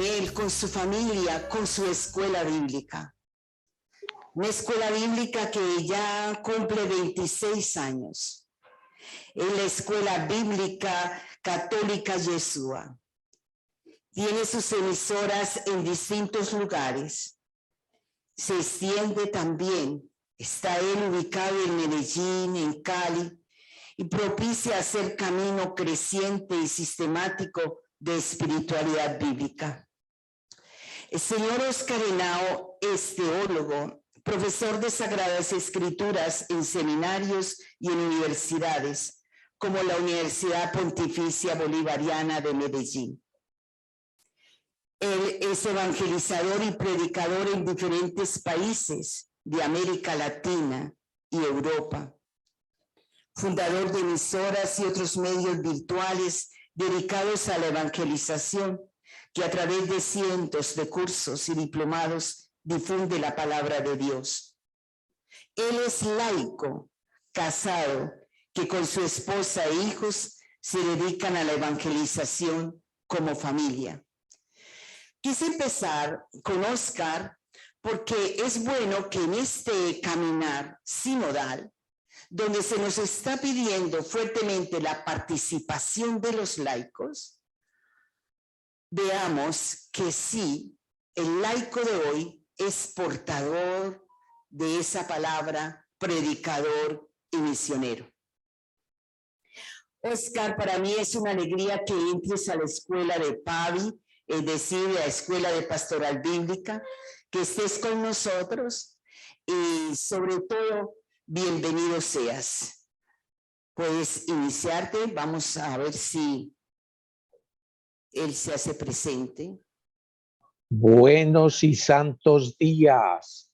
él, con su familia, con su escuela bíblica. Una escuela bíblica que ya cumple 26 años. Es la Escuela Bíblica Católica Yeshua. Tiene sus emisoras en distintos lugares. Se extiende también. Está él ubicado en Medellín, en Cali, y propicia hacer camino creciente y sistemático de espiritualidad bíblica. El señor Oscar Henao es teólogo, profesor de Sagradas Escrituras en seminarios y en universidades, como la Universidad Pontificia Bolivariana de Medellín. Él es evangelizador y predicador en diferentes países de América Latina y Europa. Fundador de emisoras y otros medios virtuales dedicados a la evangelización, que a través de cientos de cursos y diplomados difunde la palabra de Dios. Él es laico, casado, que con su esposa e hijos se dedican a la evangelización como familia. Quise empezar con Oscar porque es bueno que en este caminar sinodal, donde se nos está pidiendo fuertemente la participación de los laicos, veamos que sí, el laico de hoy es portador de esa palabra, predicador y misionero. Oscar, para mí es una alegría que entres a la escuela de PABI, es decir, la Escuela de Pastoral Bíblica, que estés con nosotros y sobre todo, bienvenido seas. Puedes iniciarte, vamos a ver si él se hace presente. Buenos y santos días.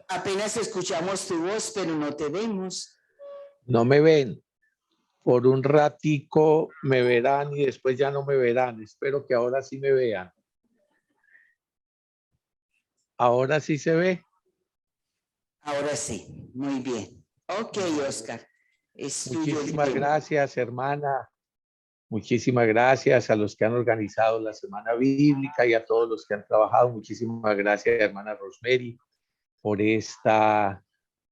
Apenas escuchamos tu voz, pero no te vemos. No me ven. Por un ratico me verán y después ya no me verán. Espero que ahora sí me vean. ¿Ahora sí se ve? Ahora sí, muy bien. Ok, Oscar. Muchísimas gracias, hermana. Muchísimas gracias a los que han organizado la Semana Bíblica y a todos los que han trabajado. Muchísimas gracias, hermana Rosemary, por esta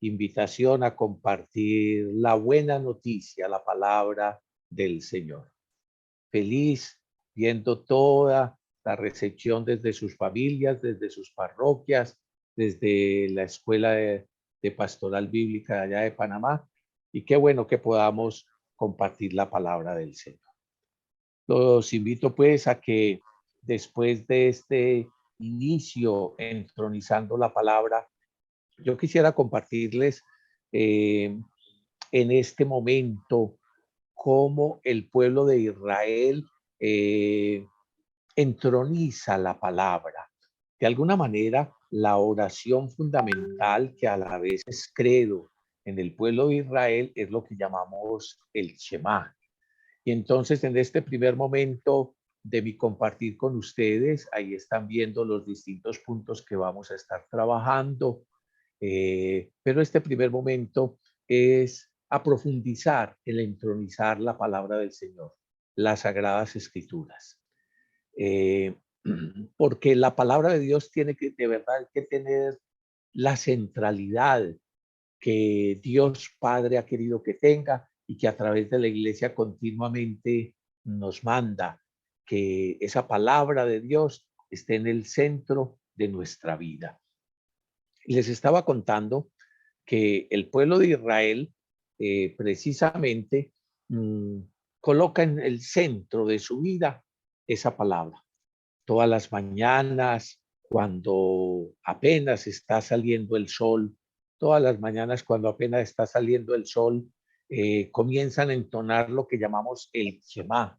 invitación a compartir la buena noticia, la palabra del Señor. Feliz viendo toda la recepción desde sus familias, desde sus parroquias, desde la Escuela de Pastoral Bíblica de allá de Panamá. Y qué bueno que podamos compartir la palabra del Señor. Los invito pues a que después de este inicio entronizando la palabra, yo quisiera compartirles en este momento cómo el pueblo de Israel entroniza la palabra. De alguna manera, la oración fundamental, que a la vez es credo en el pueblo de Israel, es lo que llamamos el Shema. Y entonces, en este primer momento de mi compartir con ustedes, ahí están viendo los distintos puntos que vamos a estar trabajando. Pero este primer momento es a profundizar, el entronizar la palabra del Señor, las Sagradas Escrituras. Porque la palabra de Dios tiene que, de verdad, que tener la centralidad que Dios Padre ha querido que tenga y que a través de la Iglesia continuamente nos manda que esa palabra de Dios esté en el centro de nuestra vida. Les estaba contando que el pueblo de Israel precisamente coloca en el centro de su vida esa palabra. Todas las mañanas, cuando apenas está saliendo el sol, todas las mañanas cuando apenas está saliendo el sol, comienzan a entonar lo que llamamos el Shema.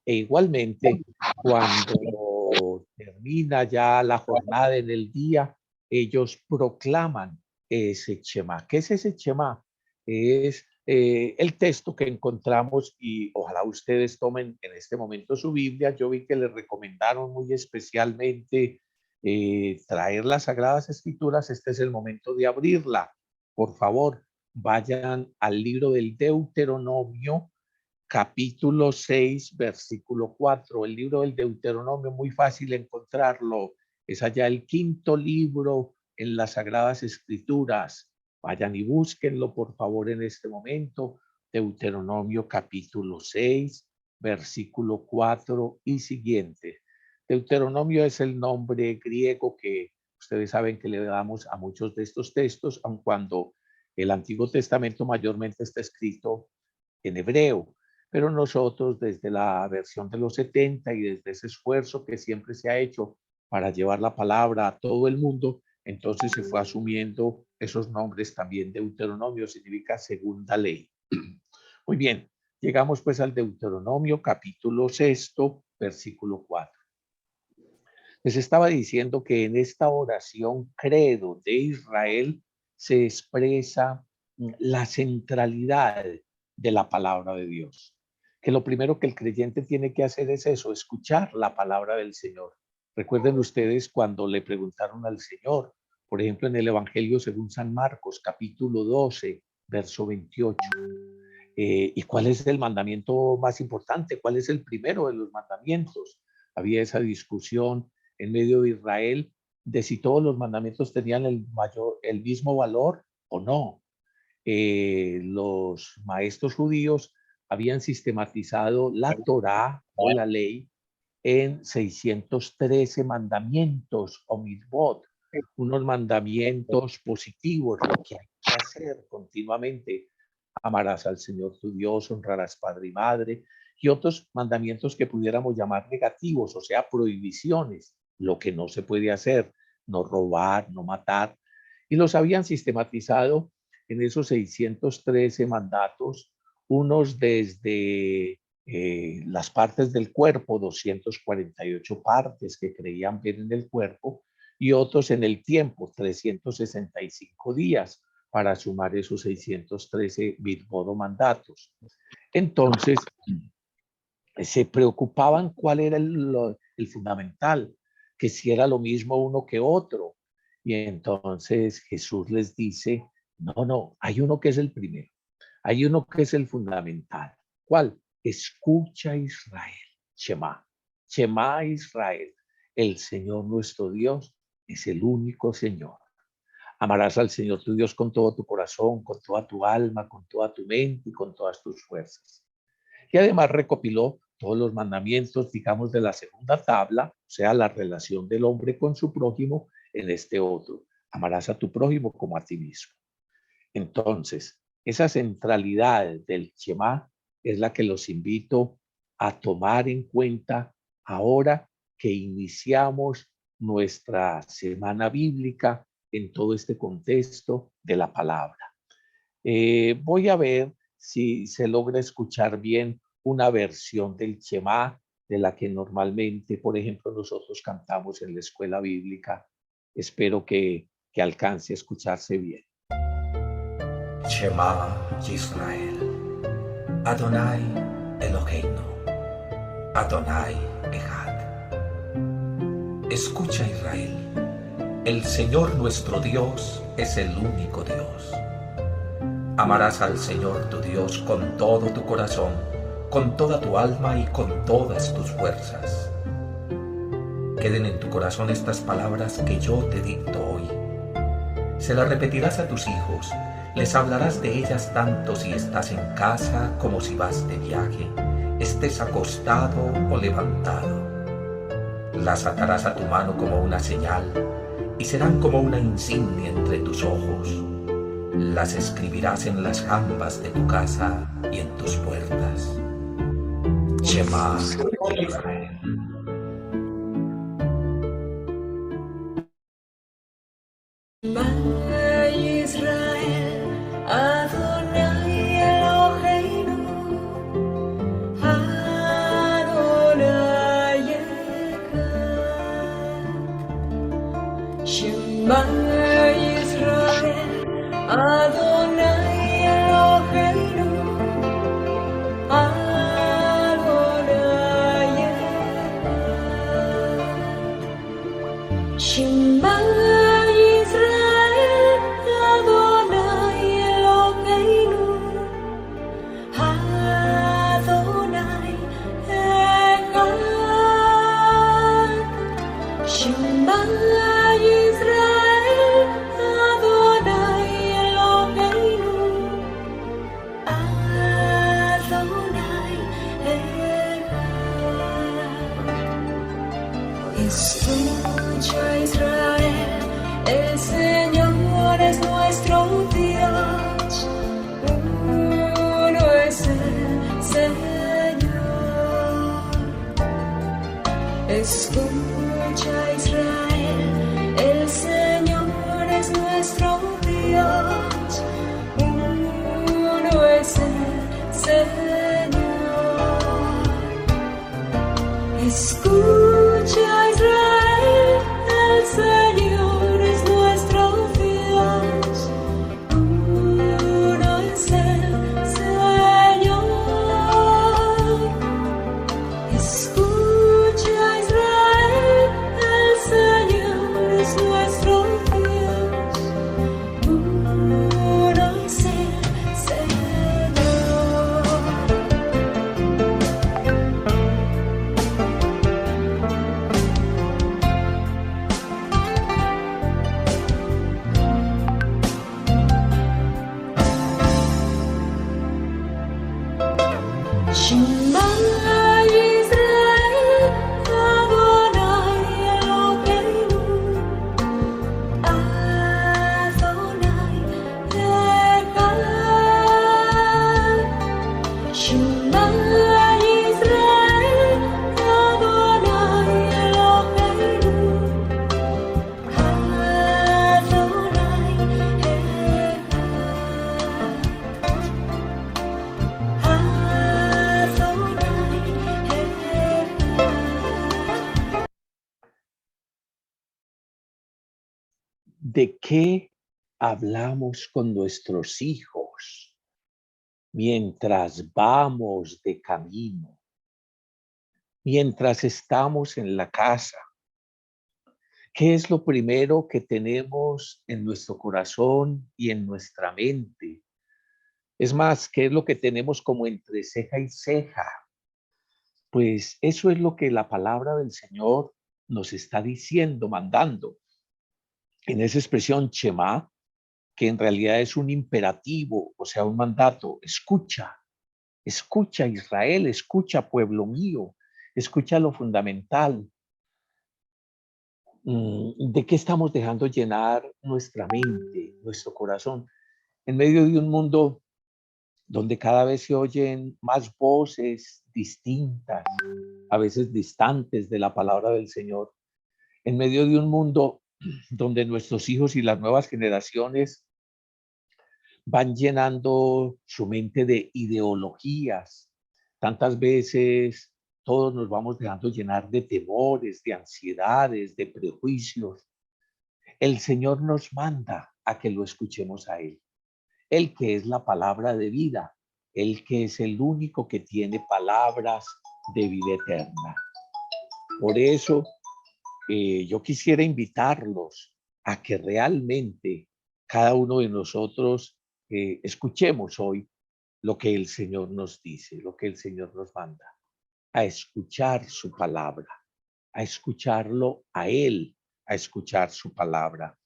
E igualmente, cuando termina ya la jornada en el día, ellos proclaman ese Shema. ¿Qué es ese Shema? Es el texto que encontramos y ojalá ustedes tomen en este momento su Biblia. Yo vi que les recomendaron muy especialmente traer las Sagradas Escrituras. Este es el momento de abrirla. Por favor, vayan al libro del Deuteronomio, capítulo 6, versículo 4. El libro del Deuteronomio, muy fácil encontrarlo. Es allá el quinto libro en las Sagradas Escrituras. Vayan y búsquenlo, por favor, en este momento. Deuteronomio capítulo 6, versículo 4 y siguiente. Deuteronomio es el nombre griego que ustedes saben que le damos a muchos de estos textos, aun cuando el Antiguo Testamento mayormente está escrito en hebreo. Pero nosotros, desde la versión de los 70 y desde ese esfuerzo que siempre se ha hecho para llevar la palabra a todo el mundo, entonces se fue asumiendo esos nombres también. Deuteronomio significa segunda ley. Muy bien, llegamos pues al Deuteronomio capítulo 6, versículo 4. Les estaba diciendo que en esta oración credo de Israel se expresa la centralidad de la palabra de Dios. Que lo primero que el creyente tiene que hacer es eso, escuchar la palabra del Señor. Recuerden ustedes cuando le preguntaron al Señor, por ejemplo, en el Evangelio según San Marcos, capítulo 12, verso 28. ¿Y cuál es el mandamiento más importante? ¿Cuál es el primero de los mandamientos? Había esa discusión en medio de Israel de si todos los mandamientos tenían el mismo valor o no. Los maestros judíos habían sistematizado la Torá o la ley en 613 mandamientos o mitzvot, unos mandamientos positivos, lo que hay que hacer continuamente. Amarás al Señor tu Dios, honrarás padre y madre, y otros mandamientos que pudiéramos llamar negativos, o sea, prohibiciones, lo que no se puede hacer, no robar, no matar, y los habían sistematizado en esos 613 mandatos, unos desde las partes del cuerpo, 248 partes que creían ver en el cuerpo, y otros en el tiempo, 365 días, para sumar esos 613 mitzvot mandatos. Entonces, se preocupaban cuál era el fundamental, que si era lo mismo uno que otro. Y entonces Jesús les dice, no, hay uno que es el primero, hay uno que es el fundamental. ¿Cuál? Escucha Israel, Shema Israel, el Señor nuestro Dios es el único Señor. Amarás al Señor tu Dios con todo tu corazón, con toda tu alma, con toda tu mente y con todas tus fuerzas. Y además recopiló todos los mandamientos, digamos, de la segunda tabla, o sea, la relación del hombre con su prójimo en este otro. Amarás a tu prójimo como a ti mismo. Entonces, esa centralidad del Shema es la que los invito a tomar en cuenta ahora que iniciamos nuestra semana bíblica en todo este contexto de la palabra. Voy a ver si se logra escuchar bien una versión del Shema de la que normalmente, por ejemplo, nosotros cantamos en la escuela bíblica. Espero que alcance a escucharse bien. Shema Yisrael, Adonai Eloheinu, Adonai Echad. Escucha Israel, el Señor nuestro Dios es el único Dios. Amarás al Señor tu Dios con todo tu corazón, con toda tu alma y con todas tus fuerzas. Queden en tu corazón estas palabras que yo te dicto hoy. Se las repetirás a tus hijos, les hablarás de ellas tanto si estás en casa como si vas de viaje, estés acostado o levantado. Las atarás a tu mano como una señal y serán como una insignia entre tus ojos. Las escribirás en las jambas de tu casa y en tus puertas. Shema Israel. Adonai ¿De qué hablamos con nuestros hijos mientras vamos de camino, mientras estamos en la casa? ¿Qué es lo primero que tenemos en nuestro corazón y en nuestra mente? Es más, ¿qué es lo que tenemos como entre ceja y ceja? Pues eso es lo que la palabra del Señor nos está diciendo, mandando. En esa expresión Shema, que en realidad es un imperativo, o sea, un mandato. Escucha, escucha Israel, escucha pueblo mío, escucha lo fundamental. ¿De qué estamos dejando llenar nuestra mente, nuestro corazón? En medio de un mundo donde cada vez se oyen más voces distintas, a veces distantes de la palabra del Señor, en medio de un mundo donde nuestros hijos y las nuevas generaciones van llenando su mente de ideologías. Tantas veces todos nos vamos dejando llenar de temores, de ansiedades, de prejuicios. El Señor nos manda a que lo escuchemos a Él. Él que es la palabra de vida, Él que es el único que tiene palabras de vida eterna. Por eso yo quisiera invitarlos a que realmente cada uno de nosotros escuchemos hoy lo que el Señor nos dice, lo que el Señor nos manda, a escuchar su palabra, a escucharlo a Él, a escuchar su palabra,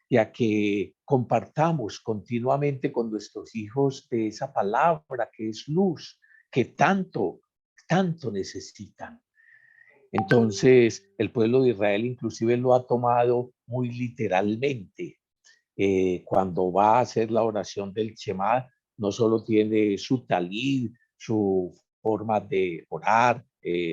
y a que compartamos continuamente con nuestros hijos de esa palabra que es luz, que tanto, tanto necesitan. Entonces, el pueblo de Israel inclusive lo ha tomado muy literalmente. Cuando va a hacer la oración del Shema, no solo tiene su talid, su forma de orar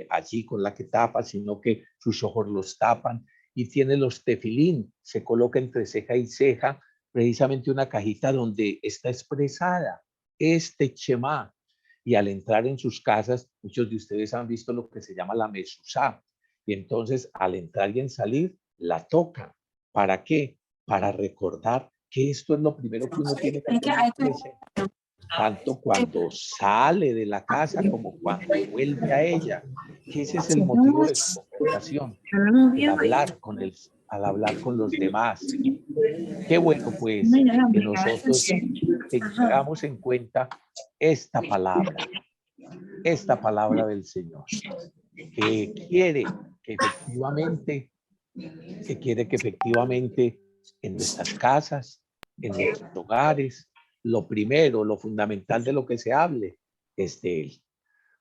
allí con la que tapa, sino que sus ojos los tapan y tiene los tefilín, se coloca entre ceja y ceja precisamente una cajita donde está expresada este Shema. Y al entrar en sus casas, muchos de ustedes han visto lo que se llama la mezuzá. Y entonces, al entrar y en salir, la tocan. ¿Para qué? Para recordar que esto es lo primero que uno tiene que tener presente, tanto cuando sale de la casa como cuando vuelve a ella, que ese es el motivo de su congregación, al hablar con los demás. Qué bueno, pues, que nosotros tengamos en cuenta esta palabra del Señor, que quiere que efectivamente, en nuestras casas, en nuestros hogares, lo primero, lo fundamental de lo que se hable es de Él.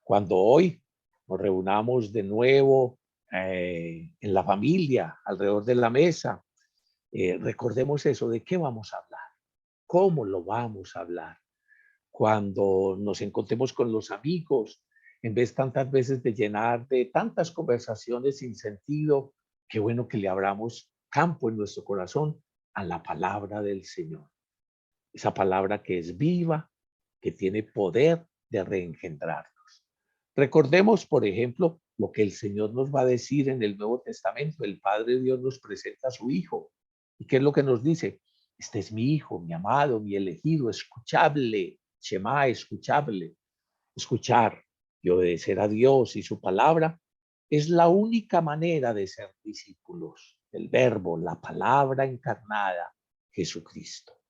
Cuando hoy nos reunamos de nuevo en la familia, alrededor de la mesa, recordemos eso, ¿de qué vamos a hablar? ¿Cómo lo vamos a hablar? Cuando nos encontremos con los amigos, en vez tantas veces de llenar de tantas conversaciones sin sentido, qué bueno que le abramos campo en nuestro corazón a la palabra del Señor. Esa palabra que es viva, que tiene poder de reengendrarnos. Recordemos, por ejemplo, lo que el Señor nos va a decir en el Nuevo Testamento. El Padre Dios nos presenta a su Hijo. ¿Y qué es lo que nos dice? Este es mi Hijo, mi amado, mi elegido, escuchable. Shema, escuchable. Escuchar y obedecer a Dios y su palabra es la única manera de ser discípulos. El verbo, la palabra encarnada, Jesucristo.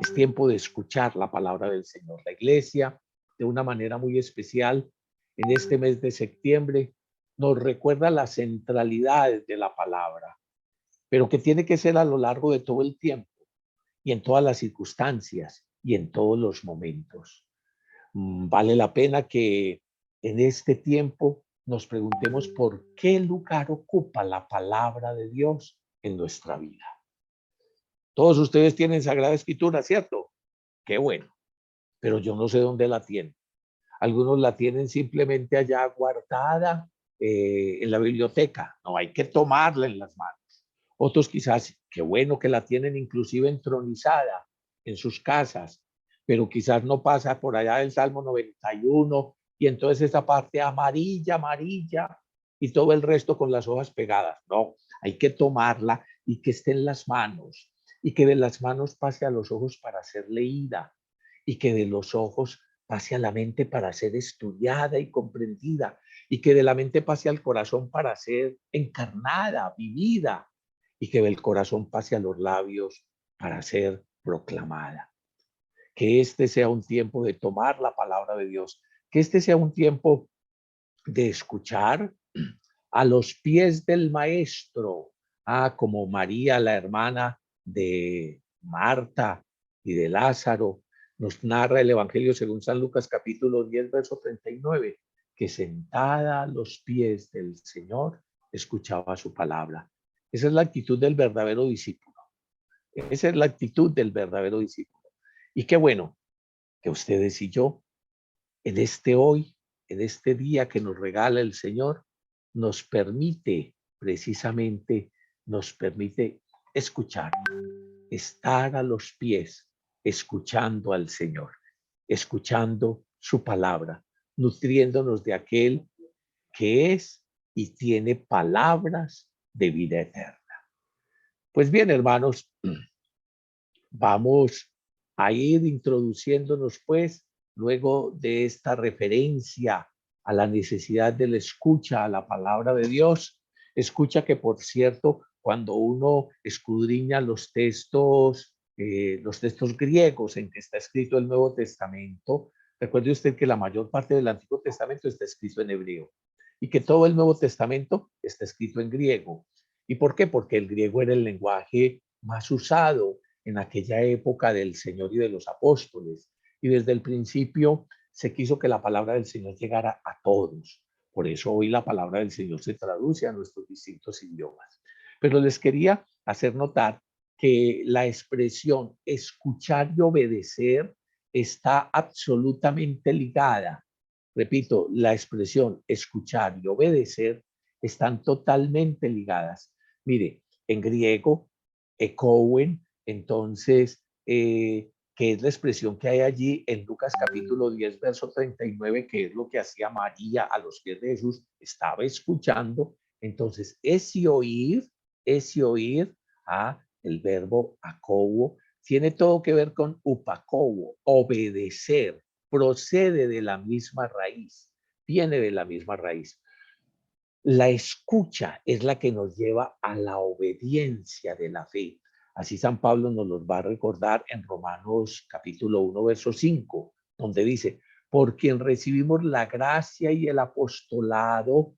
Es tiempo de escuchar la palabra del Señor. La iglesia, de una manera muy especial, en este mes de septiembre, nos recuerda la centralidad de la palabra, pero que tiene que ser a lo largo de todo el tiempo y en todas las circunstancias y en todos los momentos. Vale la pena que en este tiempo nos preguntemos por qué lugar ocupa la palabra de Dios en nuestra vida. Todos ustedes tienen Sagrada Escritura, ¿cierto? Qué bueno, pero yo no sé dónde la tienen. Algunos la tienen simplemente allá guardada en la biblioteca. No, hay que tomarla en las manos. Otros quizás, qué bueno que la tienen inclusive entronizada en sus casas, pero quizás no pasa por allá del Salmo 91 y entonces esa parte amarilla, amarilla y todo el resto con las hojas pegadas. No, hay que tomarla y que esté en las manos, y que de las manos pase a los ojos para ser leída, y que de los ojos pase a la mente para ser estudiada y comprendida, y que de la mente pase al corazón para ser encarnada, vivida, y que del corazón pase a los labios para ser proclamada. Que este sea un tiempo de tomar la palabra de Dios, que este sea un tiempo de escuchar a los pies del maestro, como María, la hermana de Marta y de Lázaro. Nos narra el Evangelio según San Lucas capítulo 10, verso 39, que sentada a los pies del Señor, escuchaba su palabra. Esa es la actitud del verdadero discípulo. Esa es la actitud del verdadero discípulo. Y qué bueno que ustedes y yo, en este hoy, en este día que nos regala el Señor, nos permite precisamente, nos permite escuchar, estar a los pies, escuchando al Señor, escuchando su palabra, nutriéndonos de aquel que es y tiene palabras de vida eterna. Pues bien, hermanos, vamos a ir introduciéndonos pues luego de esta referencia a la necesidad de la escucha a la palabra de Dios. Escucha que, por cierto, cuando uno escudriña los textos griegos en que está escrito el Nuevo Testamento, recuerde usted que la mayor parte del Antiguo Testamento está escrito en hebreo y que todo el Nuevo Testamento está escrito en griego. ¿Y por qué? Porque el griego era el lenguaje más usado en aquella época del Señor y de los apóstoles. Y desde el principio se quiso que la palabra del Señor llegara a todos. Por eso hoy la palabra del Señor se traduce a nuestros distintos idiomas. Pero les quería hacer notar que la expresión escuchar y obedecer está absolutamente ligada. Repito, la expresión escuchar y obedecer están totalmente ligadas. Mire, en griego, ekouen, entonces, que es la expresión que hay allí en Lucas capítulo 10, verso 39, que es lo que hacía María a los pies de Jesús, estaba escuchando. Entonces, ese oír, el verbo akouo, tiene todo que ver con upakouo, obedecer, procede de la misma raíz, viene de la misma raíz. La escucha es la que nos lleva a la obediencia de la fe. Así San Pablo nos los va a recordar en Romanos capítulo 1, verso 5, donde dice, por quien recibimos la gracia y el apostolado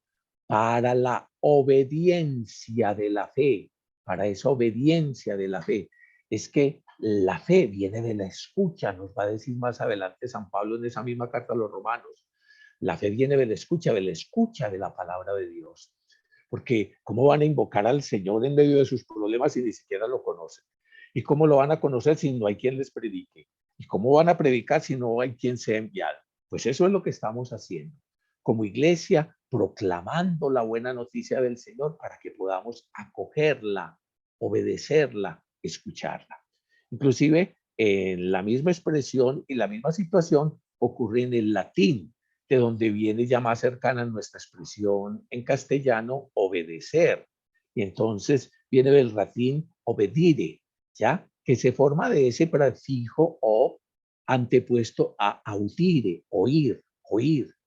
para la obediencia de la fe, para esa obediencia de la fe. Es que la fe viene de la escucha, nos va a decir más adelante San Pablo en esa misma carta a los romanos. La fe viene de la escucha de la palabra de Dios. Porque ¿cómo van a invocar al Señor en medio de sus problemas si ni siquiera lo conocen? ¿Y cómo lo van a conocer si no hay quien les predique? ¿Y cómo van a predicar si no hay quien sea enviado? Pues eso es lo que estamos haciendo. Como iglesia, proclamando la buena noticia del Señor para que podamos acogerla, obedecerla, escucharla. Inclusive, en la misma expresión y la misma situación ocurre en el latín, de donde viene ya más cercana nuestra expresión en castellano, obedecer. Y entonces viene del latín obedire, ¿ya? Que se forma de ese prefijo o antepuesto a audire, oír,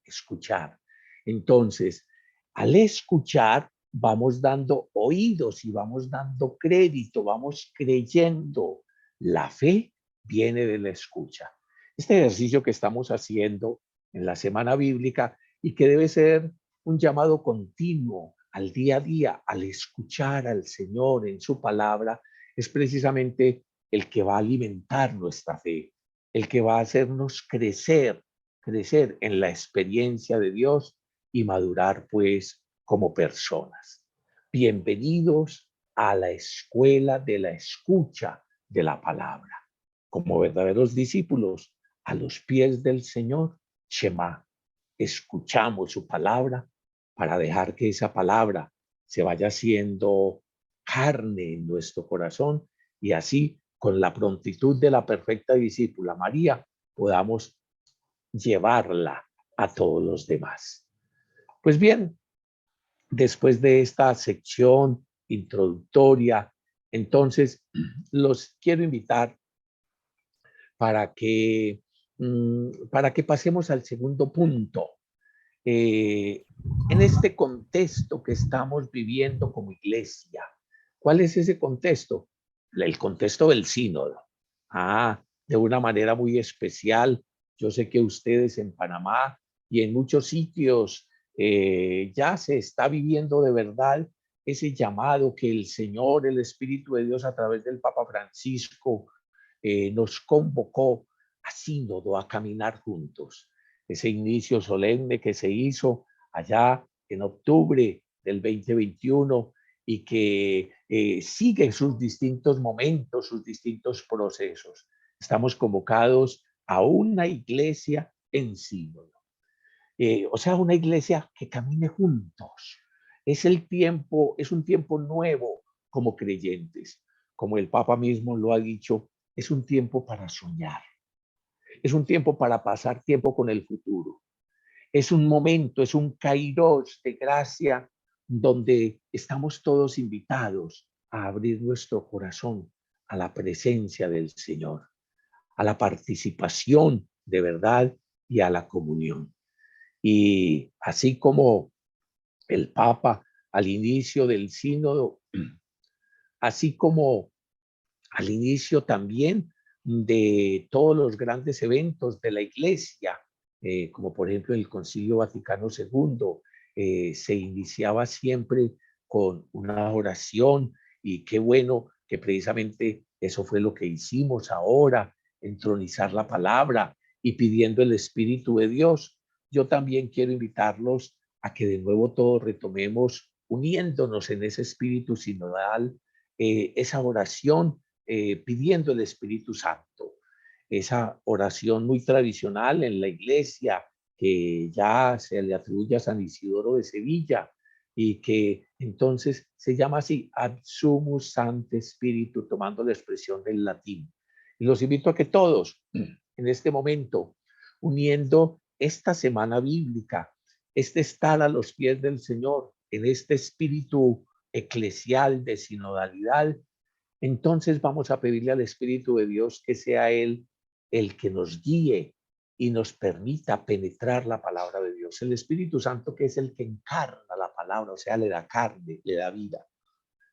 escuchar. Entonces, al escuchar, vamos dando oídos y vamos dando crédito, vamos creyendo. La fe viene de la escucha. Este ejercicio que estamos haciendo en la semana bíblica y que debe ser un llamado continuo al día a día, al escuchar al Señor en su palabra, es precisamente el que va a alimentar nuestra fe, el que va a hacernos crecer en la experiencia de Dios y madurar pues como personas. Bienvenidos a la escuela de la escucha de la palabra. Como verdaderos discípulos, a los pies del Señor, Shema, escuchamos su palabra para dejar que esa palabra se vaya haciendo carne en nuestro corazón y así, con la prontitud de la perfecta discípula María, podamos llevarla a todos los demás. Pues bien, después de esta sección introductoria Entonces, los quiero invitar para que, para que pasemos al segundo punto. En este contexto que estamos viviendo como iglesia, ¿cuál es ese contexto? El contexto del sínodo. De una manera muy especial, yo sé que ustedes en Panamá y en muchos sitios ya se está viviendo de verdad ese llamado que el Señor, el Espíritu de Dios a través del Papa Francisco nos convocó a sínodo, a caminar juntos. Ese inicio solemne que se hizo allá en octubre del 2021 y que sigue sus distintos momentos, sus distintos procesos. Estamos convocados a una iglesia en sínodo. O sea, una iglesia que camine juntos. Es un tiempo nuevo como creyentes. Como el Papa mismo lo ha dicho, es un tiempo para soñar. Es un tiempo para pasar tiempo con el futuro. Es un momento, es un kairos de gracia donde estamos todos invitados a abrir nuestro corazón a la presencia del Señor, a la participación de verdad y a la comunión. Y así como el Papa al inicio del sínodo, así como al inicio también de todos los grandes eventos de la Iglesia, como por ejemplo el Concilio Vaticano II, se iniciaba siempre con una oración y qué bueno que precisamente eso fue lo que hicimos ahora, entronizar la palabra y pidiendo el Espíritu de Dios. Yo también quiero invitarlos a que de nuevo todos retomemos uniéndonos en ese espíritu sinodal, esa oración pidiendo el Espíritu Santo. Esa oración muy tradicional en la iglesia que ya se le atribuye a San Isidoro de Sevilla y que entonces se llama así, Ad Sumus Sancte Spiritu, tomando la expresión del latín. Y los invito a que todos, en este momento, uniendo esta semana bíblica, este estar a los pies del Señor, en este espíritu eclesial de sinodalidad, entonces vamos a pedirle al Espíritu de Dios que sea Él el que nos guíe y nos permita penetrar la palabra de Dios. El Espíritu Santo que es el que encarna la palabra, o sea, le da carne, le da vida.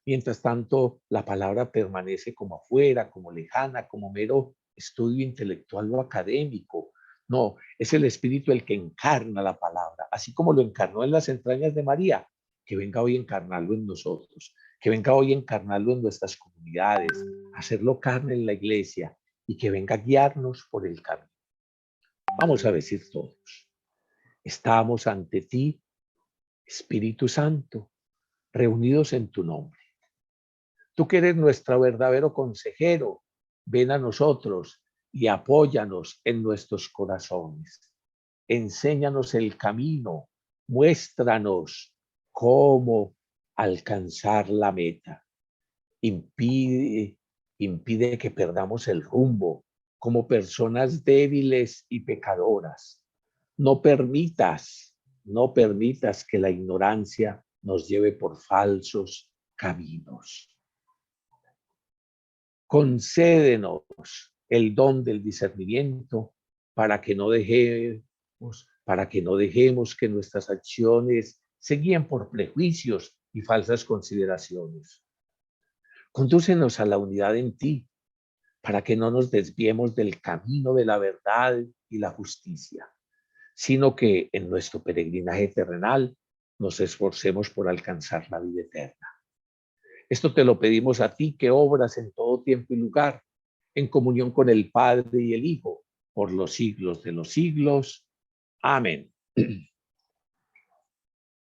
Mientras tanto, la palabra permanece como afuera, como lejana, como mero estudio intelectual o académico. No, es el Espíritu el que encarna la palabra, así como lo encarnó en las entrañas de María, que venga hoy a encarnarlo en nosotros, que venga hoy a encarnarlo en nuestras comunidades, hacerlo carne en la iglesia y que venga a guiarnos por el camino. Vamos a decir todos, estamos ante ti, Espíritu Santo, reunidos en tu nombre. Tú que eres nuestro verdadero consejero, ven a nosotros y apóyanos en nuestros corazones. Enséñanos el camino, muéstranos cómo alcanzar la meta. Impide que perdamos el rumbo como personas débiles y pecadoras. No permitas, no permitas que la ignorancia nos lleve por falsos caminos. Concédenos el don del discernimiento para que no dejemos que nuestras acciones se guíen por prejuicios y falsas consideraciones. Condúcenos a la unidad en ti para que no nos desviemos del camino de la verdad y la justicia, sino que en nuestro peregrinaje terrenal nos esforcemos por alcanzar la vida eterna. Esto te lo pedimos a ti que obras en todo tiempo y lugar, en comunión con el Padre y el Hijo, por los siglos de los siglos. Amén.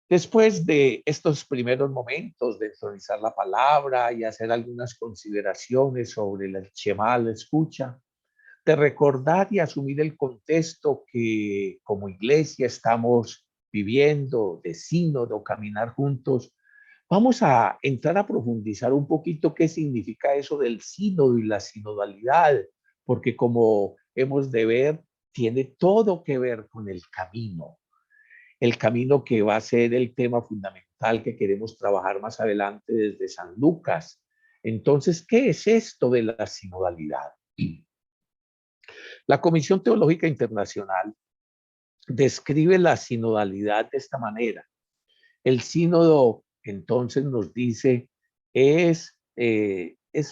Después de estos primeros momentos de entronizar la palabra y hacer algunas consideraciones sobre el Shema, la escucha, de recordar y asumir el contexto que como iglesia estamos viviendo, de sínodo, caminar juntos, vamos a entrar a profundizar un poquito qué significa eso del sínodo y la sinodalidad, porque como hemos de ver, tiene todo que ver con el camino que va a ser el tema fundamental que queremos trabajar más adelante desde San Lucas, Entonces, ¿qué es esto de la sinodalidad? La Comisión Teológica Internacional describe la sinodalidad de esta manera. El sínodo, entonces, nos dice, es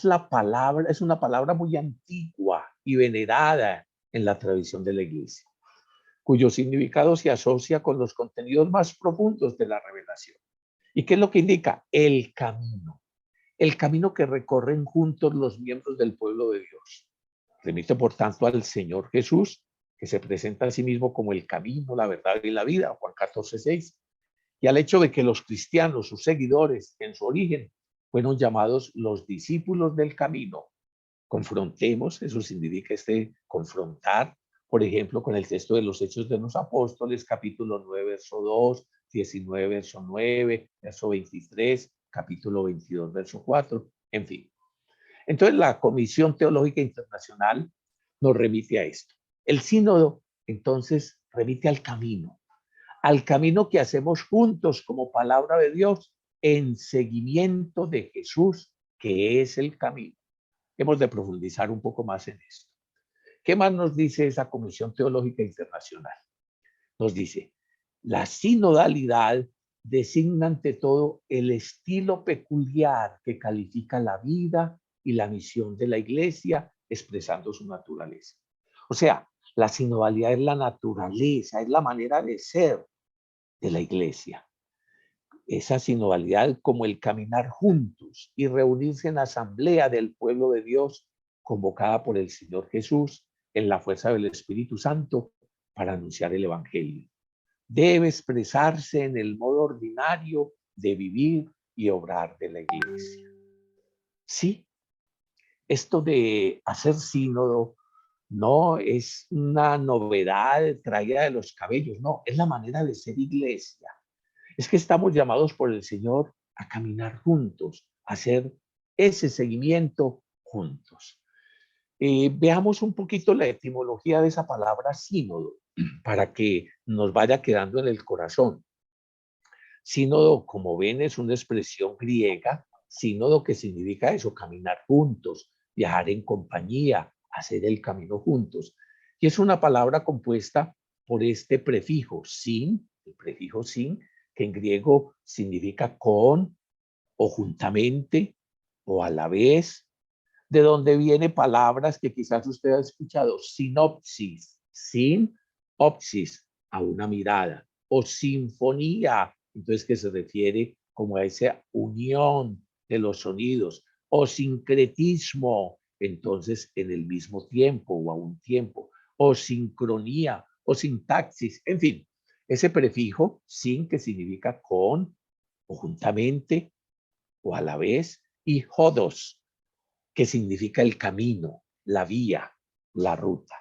la palabra, es una palabra muy antigua y venerada en la tradición de la Iglesia, cuyo significado se asocia con los contenidos más profundos de la revelación. ¿Y qué es lo que indica? El camino que recorren juntos los miembros del pueblo de Dios. Remite, por tanto, al Señor Jesús, que se presenta a sí mismo como el camino, la verdad y la vida, Juan 14:6, y al hecho de que los cristianos, sus seguidores, en su origen, fueron llamados los discípulos del camino. Confrontemos, eso significa confrontar, por ejemplo, con el texto de los Hechos de los Apóstoles, capítulo 9, verso 2, 19, verso 9, verso 23, capítulo 22, verso 4, en fin. Entonces, la Comisión Teológica Internacional nos remite a esto. El sínodo, entonces, remite al camino que hacemos juntos como palabra de Dios en seguimiento de Jesús, que es el camino. Hemos de profundizar un poco más en esto. ¿Qué más nos dice esa Comisión Teológica Internacional? Nos dice, la sinodalidad designa ante todo el estilo peculiar que califica la vida y la misión de la Iglesia, expresando su naturaleza. O sea, la sinodalidad es la naturaleza, es la manera de ser de la Iglesia. Esa sinodalidad como el caminar juntos y reunirse en asamblea del pueblo de Dios, convocada por el Señor Jesús en la fuerza del Espíritu Santo para anunciar el Evangelio. Debe expresarse en el modo ordinario de vivir y obrar de la Iglesia. Sí, esto de hacer sínodo no es una novedad traída de los cabellos, no, es la manera de ser Iglesia. Es que estamos llamados por el Señor a caminar juntos, a hacer ese seguimiento juntos. Veamos un poquito la etimología de esa palabra sínodo para que nos vaya quedando en el corazón. Sínodo, como ven, es una expresión griega, sínodo, que significa eso, caminar juntos, viajar en compañía, hacer el camino juntos. Y es una palabra compuesta por este prefijo sin, el prefijo sin, que en griego significa con o juntamente o a la vez, de donde viene palabras que quizás usted ha escuchado, sinopsis, sinopsis, a una mirada, o sinfonía, entonces que se refiere como a esa unión de los sonidos, o sincretismo, entonces en el mismo tiempo o a un tiempo, o sincronía, o sintaxis, en fin, ese prefijo sin, que significa con o juntamente o a la vez, y hodos, que significa el camino, la vía, la ruta.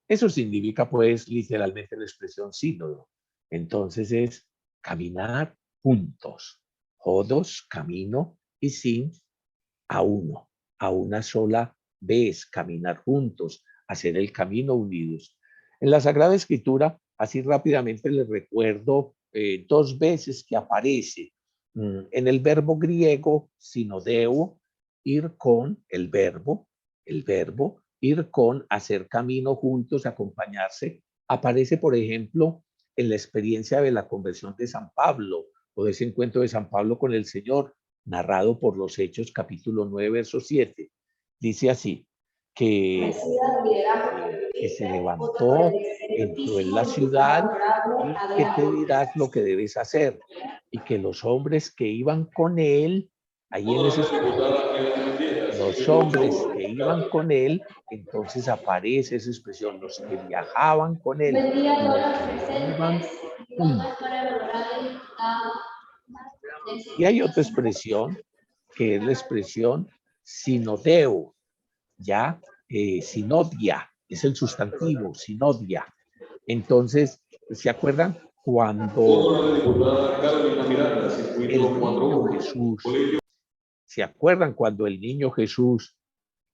Eso significa, pues, literalmente la expresión sínodo. Entonces es caminar juntos. Hodos, camino, y sin, a uno, a una sola vez, caminar juntos, hacer el camino unidos. En la Sagrada Escritura, así rápidamente les recuerdo dos veces que aparece en el verbo griego sinodeo, ir con el verbo, ir con, hacer camino juntos, acompañarse. Aparece, por ejemplo, en la experiencia de la conversión de San Pablo, o de ese encuentro de San Pablo con el Señor, narrado por los Hechos, capítulo 9, verso 7. Dice así, que se levantó, entró en la ciudad y que te dirás lo que debes hacer. Y que los hombres que iban con él, ahí en ese los hombres que iban con él, entonces aparece esa expresión, los que viajaban con él, los que iban juntos. Y hay otra expresión, que es la expresión sinodeo, ya, sinodia, es el sustantivo, sinodia. Entonces, ¿se acuerdan cuando el niño Jesús, se acuerdan cuando el niño Jesús,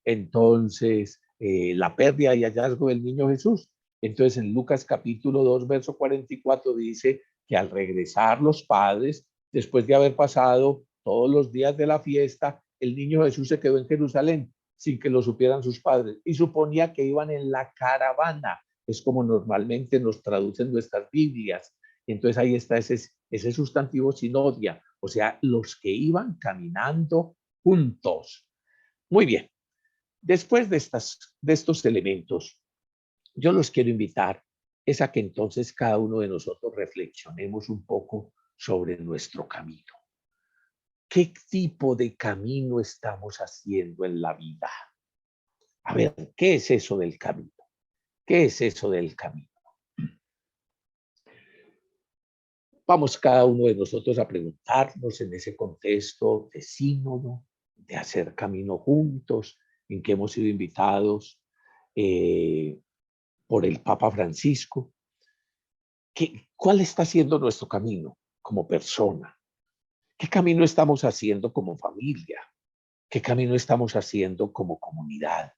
entonces, la pérdida y hallazgo del niño Jesús? Entonces, en Lucas capítulo 2, verso 44, dice que al regresar los padres, después de haber pasado todos los días de la fiesta, el niño Jesús se quedó en Jerusalén sin que lo supieran sus padres y suponía que iban en la caravana. Es como normalmente nos traducen nuestras Biblias. Y entonces ahí está ese sustantivo sinodia, o sea, los que iban caminando juntos. Muy bien. Después de estos elementos, yo los quiero invitar es a que entonces cada uno de nosotros reflexionemos un poco sobre nuestro camino. ¿Qué tipo de camino estamos haciendo en la vida? A ver, ¿qué es eso del camino? ¿Qué es eso del camino? Vamos cada uno de nosotros a preguntarnos en ese contexto de sínodo, de hacer camino juntos, en que hemos sido invitados por el Papa Francisco. ¿Cuál está siendo nuestro camino como persona? ¿Qué camino estamos haciendo como familia? ¿Qué camino estamos haciendo como comunidad?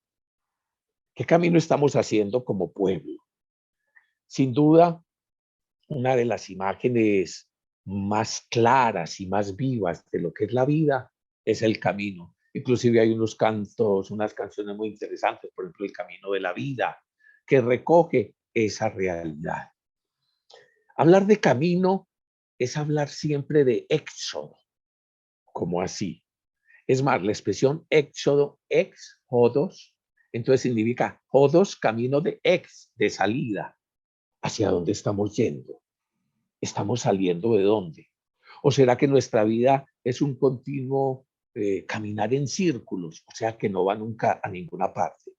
¿Qué camino estamos haciendo como pueblo? Sin duda, una de las imágenes más claras y más vivas de lo que es la vida es el camino. Inclusive hay unos cantos, unas canciones muy interesantes, por ejemplo, El Camino de la Vida, que recoge esa realidad. Hablar de camino es hablar siempre de éxodo, como así. Es más, la expresión éxodo, ex-jodos, entonces significa jodos, camino de ex, de salida. ¿Hacia dónde estamos yendo? ¿Estamos saliendo de dónde? ¿O será que nuestra vida es un continuo caminar en círculos? O sea, que no va nunca a ninguna parte.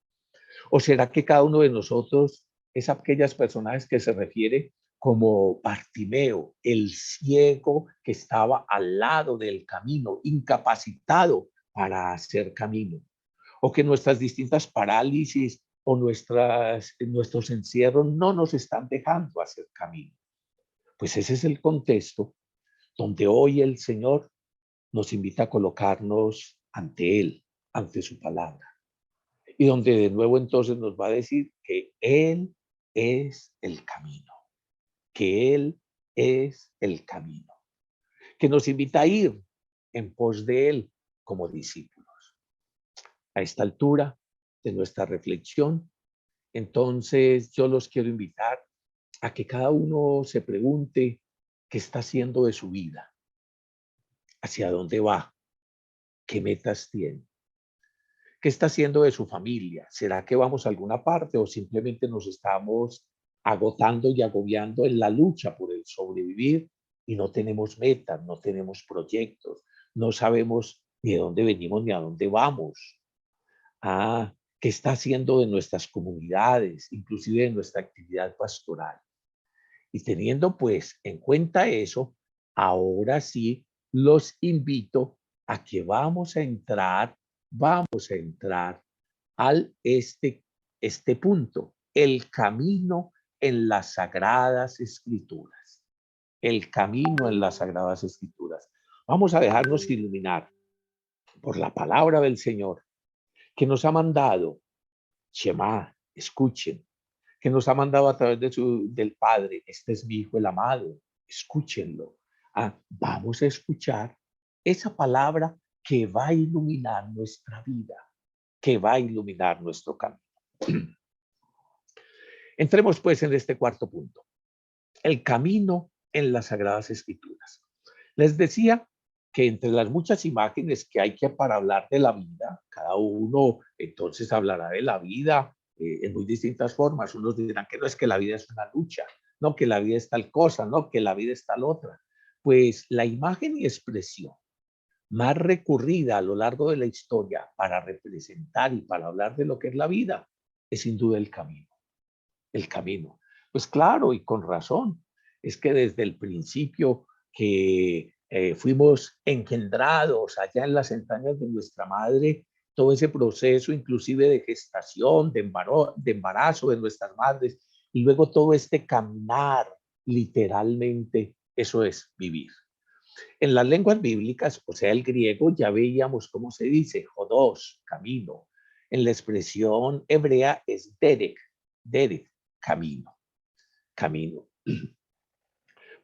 ¿O será que cada uno de nosotros es aquellas personas que se refiere como Bartimeo, el ciego que estaba al lado del camino, incapacitado para hacer camino? ¿O que nuestras distintas parálisis o nuestros encierros no nos están dejando hacer camino? Pues ese es el contexto donde hoy el Señor nos invita a colocarnos ante Él, ante su palabra. Y donde de nuevo entonces nos va a decir que Él es el camino, que Él es el camino, que nos invita a ir en pos de Él como discípulos. A esta altura de nuestra reflexión, entonces yo los quiero invitar a que cada uno se pregunte qué está haciendo de su vida, hacia dónde va, qué metas tiene. ¿Qué está haciendo de su familia? ¿Será que vamos a alguna parte o simplemente nos estamos agotando y agobiando en la lucha por el sobrevivir y no tenemos metas, no tenemos proyectos, no sabemos ni de dónde venimos ni a dónde vamos? ¿Qué está haciendo de nuestras comunidades, inclusive de nuestra actividad pastoral? Y teniendo pues en cuenta eso, ahora sí los invito a que vamos a entrar al este punto, el camino en las Sagradas Escrituras. El camino en las Sagradas Escrituras. Vamos a dejarnos iluminar por la palabra del Señor que nos ha mandado. Shema, escuchen, que nos ha mandado a través del Padre. Este es mi Hijo el amado, escúchenlo. Vamos a escuchar esa palabra que va a iluminar nuestra vida, que va a iluminar nuestro camino. Entremos pues en este cuarto punto, el camino en las Sagradas Escrituras. Les decía que entre las muchas imágenes que hay que para hablar de la vida, cada uno entonces hablará de la vida en muy distintas formas. Unos dirán que no, es que la vida es una lucha, no, que la vida es tal cosa, no, que la vida es tal otra. Pues la imagen y expresión más recurrida a lo largo de la historia para representar y para hablar de lo que es la vida es sin duda el camino. El camino. Pues claro, y con razón. Es que desde el principio que fuimos engendrados allá en las entrañas de nuestra madre, todo ese proceso inclusive de gestación, de embarazo de nuestras madres, y luego todo este caminar, literalmente, eso es vivir. En las lenguas bíblicas, o sea, el griego, ya veíamos cómo se dice, jodos, camino. En la expresión hebrea es derek, camino, camino.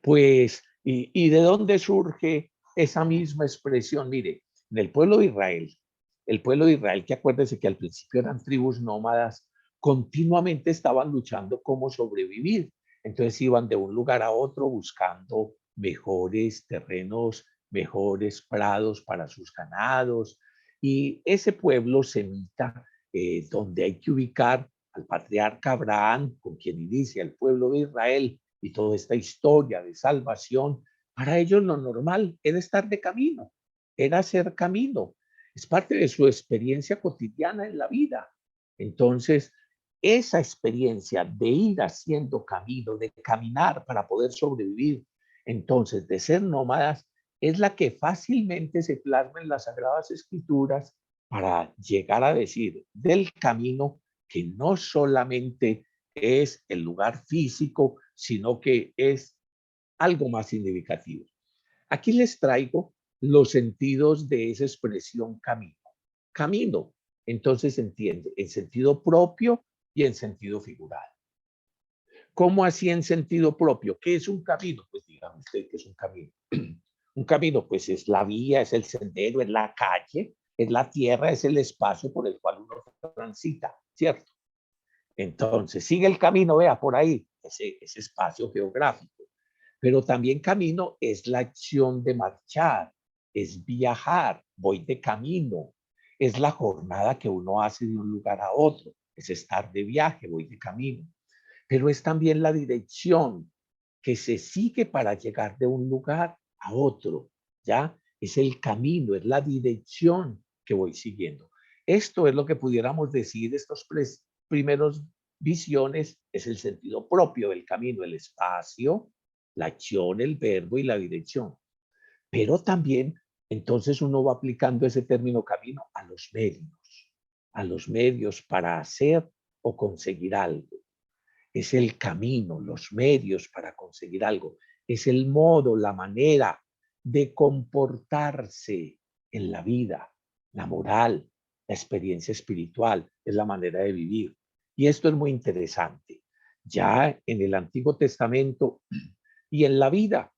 Pues, ¿y de dónde surge esa misma expresión? Mire, en el pueblo de Israel. El pueblo de Israel, que acuérdense que al principio eran tribus nómadas, continuamente estaban luchando cómo sobrevivir. Entonces iban de un lugar a otro buscando mejores terrenos, mejores prados para sus ganados. Y ese pueblo semita, donde hay que ubicar al patriarca Abraham, con quien inicia el pueblo de Israel y toda esta historia de salvación, para ellos lo normal era estar de camino, era hacer camino. Es parte de su experiencia cotidiana en la vida. Entonces, esa experiencia de ir haciendo camino, de caminar para poder sobrevivir, entonces de ser nómadas, es la que fácilmente se plasma en las Sagradas Escrituras para llegar a decir del camino que no solamente es el lugar físico, sino que es algo más significativo. Aquí les traigo los sentidos de esa expresión camino. Camino, entonces entiende, en sentido propio y en sentido figurado. ¿Cómo así en sentido propio? ¿Qué es un camino? Pues dígame usted qué es un camino. Un camino, pues es la vía, es el sendero, es la calle, es la tierra, es el espacio por el cual uno transita, ¿cierto? Entonces, sigue el camino, vea, por ahí, ese espacio geográfico. Pero también camino es la acción de marchar, es viajar, voy de camino, es la jornada que uno hace de un lugar a otro, es estar de viaje, voy de camino. Pero es también la dirección que se sigue para llegar de un lugar a otro, ¿ya? Es el camino, es la dirección que voy siguiendo. Esto es lo que pudiéramos decir, estos primeros visiones, es el sentido propio del camino, el espacio, la acción, el verbo y la dirección. Pero también, entonces uno va aplicando ese término camino a los medios para hacer o conseguir algo. Es el camino, los medios para conseguir algo. Es el modo, la manera de comportarse en la vida, la moral, la experiencia espiritual, es la manera de vivir. Y esto es muy interesante. Ya en el Antiguo Testamento y en la vida,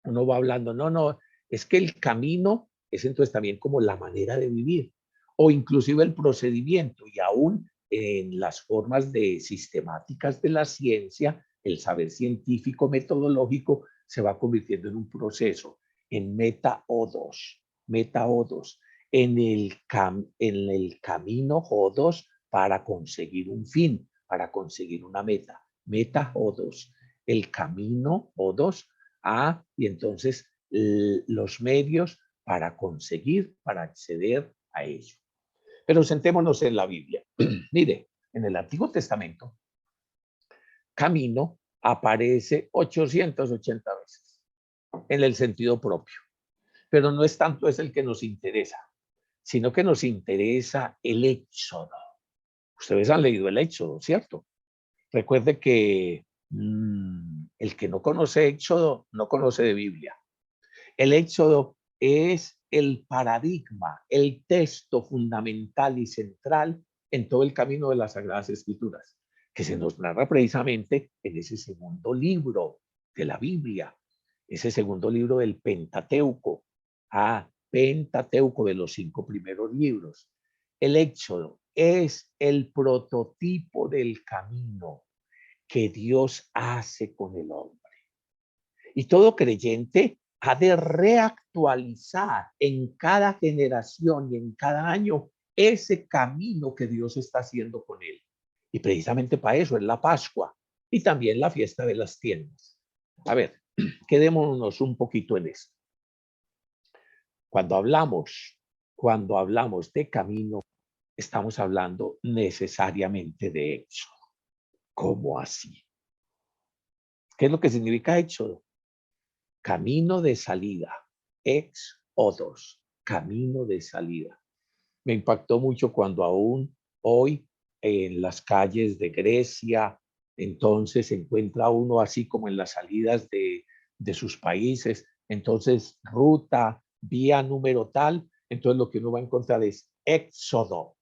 uno va hablando, no, es que el camino es entonces también como la manera de vivir o inclusive el procedimiento y aún en las formas de sistemáticas de la ciencia, el saber científico metodológico se va convirtiendo en un proceso, en meta O2, en el camino O2 para conseguir un fin, para conseguir una meta O2, el camino O2 y entonces los medios para conseguir, para acceder a ello. Pero sentémonos en la Biblia. Mire, en el Antiguo Testamento, camino aparece 880 veces en el sentido propio, pero no es tanto es el que nos interesa, sino que nos interesa el Éxodo. Ustedes han leído el Éxodo, ¿cierto? Recuerde que el que no conoce Éxodo no conoce de Biblia. El Éxodo es el paradigma, el texto fundamental y central en todo el camino de las Sagradas Escrituras, que se nos narra precisamente en ese segundo libro de la Biblia, ese segundo libro del Pentateuco, Pentateuco de los 5 primeros libros. El Éxodo es el prototipo del camino que Dios hace con el hombre. Y todo creyente ha de reactualizar en cada generación y en cada año ese camino que Dios está haciendo con él. Y precisamente para eso es la Pascua y también la fiesta de las tiendas. A ver, quedémonos un poquito en esto. Cuando hablamos de camino, estamos hablando necesariamente de éxodo. ¿Cómo así? ¿Qué es lo que significa éxodo? Camino de salida, ex-odos, camino de salida. Me impactó mucho cuando aún hoy en las calles de Grecia, entonces se encuentra uno así como en las salidas de sus países, entonces ruta, vía número tal, entonces lo que uno va a encontrar es éxodo,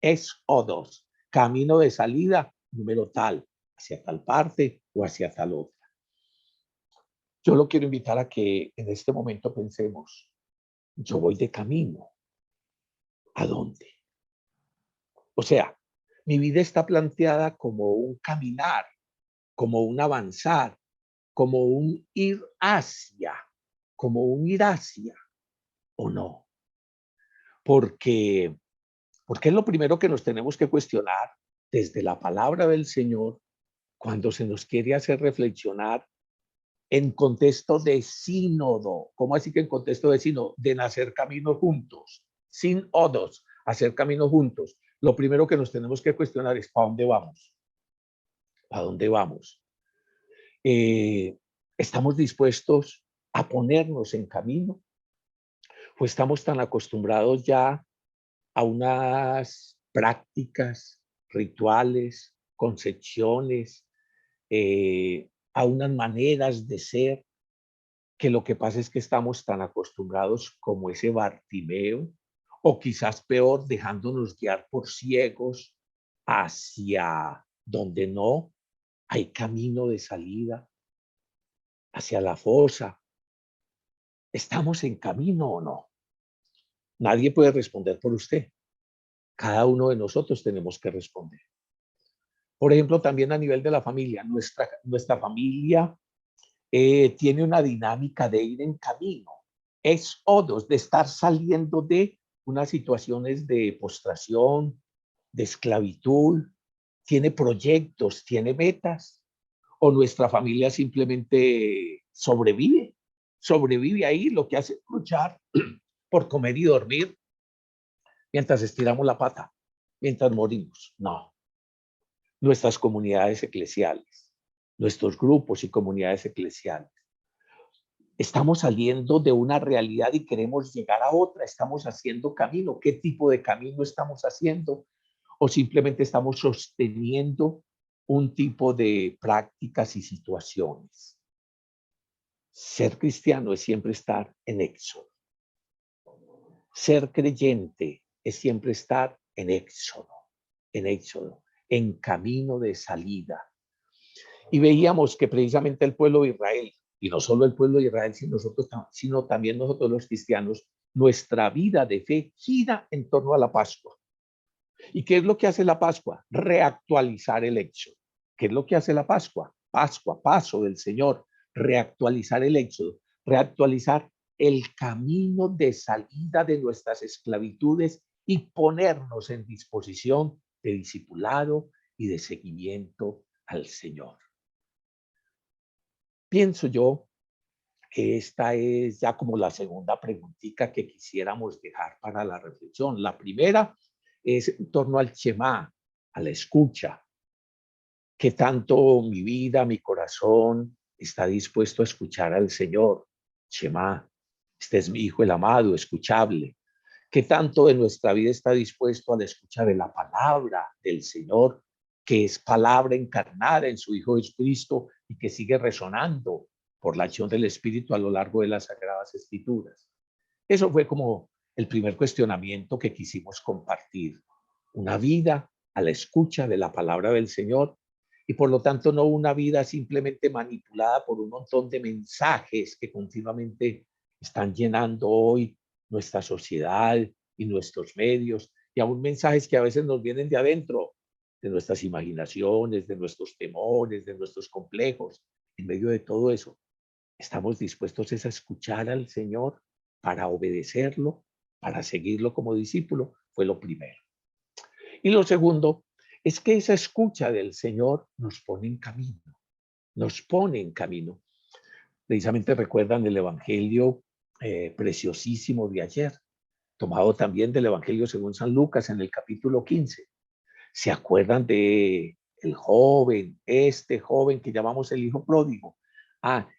ex-odos, camino de salida número tal, hacia tal parte o hacia tal otra. Yo lo quiero invitar a que en este momento pensemos, yo voy de camino, ¿A dónde? O sea, mi vida está planteada como un caminar, como un avanzar, como un ir hacia, ¿o no? Porque, porque es lo primero que nos tenemos que cuestionar desde la palabra del Señor cuando se nos quiere hacer reflexionar en contexto de sínodo. ¿Cómo así que en contexto de sínodo? De nacer camino juntos, sin odos, hacer camino juntos. Lo primero que nos tenemos que cuestionar es ¿para dónde vamos? ¿Para dónde vamos? ¿Estamos dispuestos a ponernos en camino? ¿O estamos tan acostumbrados ya a unas prácticas, rituales, concepciones, a unas maneras de ser, que lo que pasa es que estamos tan acostumbrados como ese Bartimeo, o quizás peor, dejándonos guiar por ciegos hacia donde no hay camino de salida, hacia la fosa? ¿Estamos en camino o no? Nadie puede responder por usted. Cada uno de nosotros tenemos que responder. Por ejemplo, también a nivel de la familia, nuestra familia tiene una dinámica de ir en camino. Es odos, de estar saliendo de unas situaciones de postración, de esclavitud, tiene proyectos, tiene metas, o nuestra familia simplemente sobrevive ahí, lo que hace es luchar por comer y dormir mientras estiramos la pata, mientras morimos. No, nuestras comunidades eclesiales, nuestros grupos y comunidades eclesiales. Estamos saliendo de una realidad y queremos llegar a otra, estamos haciendo camino. ¿Qué tipo de camino estamos haciendo? O simplemente estamos sosteniendo un tipo de prácticas y situaciones. Ser cristiano es siempre estar en éxodo. Ser creyente es siempre estar en éxodo, en camino de salida. Y veíamos que precisamente el pueblo de Israel, y no solo el pueblo de Israel, sino también nosotros los cristianos, nuestra vida de fe gira en torno a la Pascua. ¿Y qué es lo que hace la Pascua? Reactualizar el éxodo. ¿Qué es lo que hace la Pascua? Pascua, paso del Señor, reactualizar el éxodo, reactualizar el camino de salida de nuestras esclavitudes y ponernos en disposición de discipulado y de seguimiento al Señor. Pienso yo que esta es ya como la segunda preguntita que quisiéramos dejar para la reflexión. La primera es en torno al Shema, a la escucha. ¿Qué tanto mi vida, mi corazón está dispuesto a escuchar al Señor? Shema, este es mi Hijo el amado, escuchable. ¿Qué tanto de nuestra vida está dispuesto a la escucha de la palabra del Señor, que es palabra encarnada en su Hijo Jesucristo y que sigue resonando por la acción del Espíritu a lo largo de las Sagradas Escrituras? Eso fue como el primer cuestionamiento que quisimos compartir. Una vida a la escucha de la palabra del Señor y por lo tanto no una vida simplemente manipulada por un montón de mensajes que continuamente están llenando hoy nuestra sociedad y nuestros medios, y aún mensajes que a veces nos vienen de adentro, de nuestras imaginaciones, de nuestros temores, de nuestros complejos. En medio de todo eso, estamos dispuestos a escuchar al Señor para obedecerlo, para seguirlo como discípulo. Fue lo primero. Y lo segundo es que esa escucha del Señor nos pone en camino, nos pone en camino. Precisamente recuerdan el Evangelio preciosísimo de ayer, tomado también del Evangelio según San Lucas en el capítulo 15. ¿Se acuerdan de el joven, este joven que llamamos el hijo pródigo?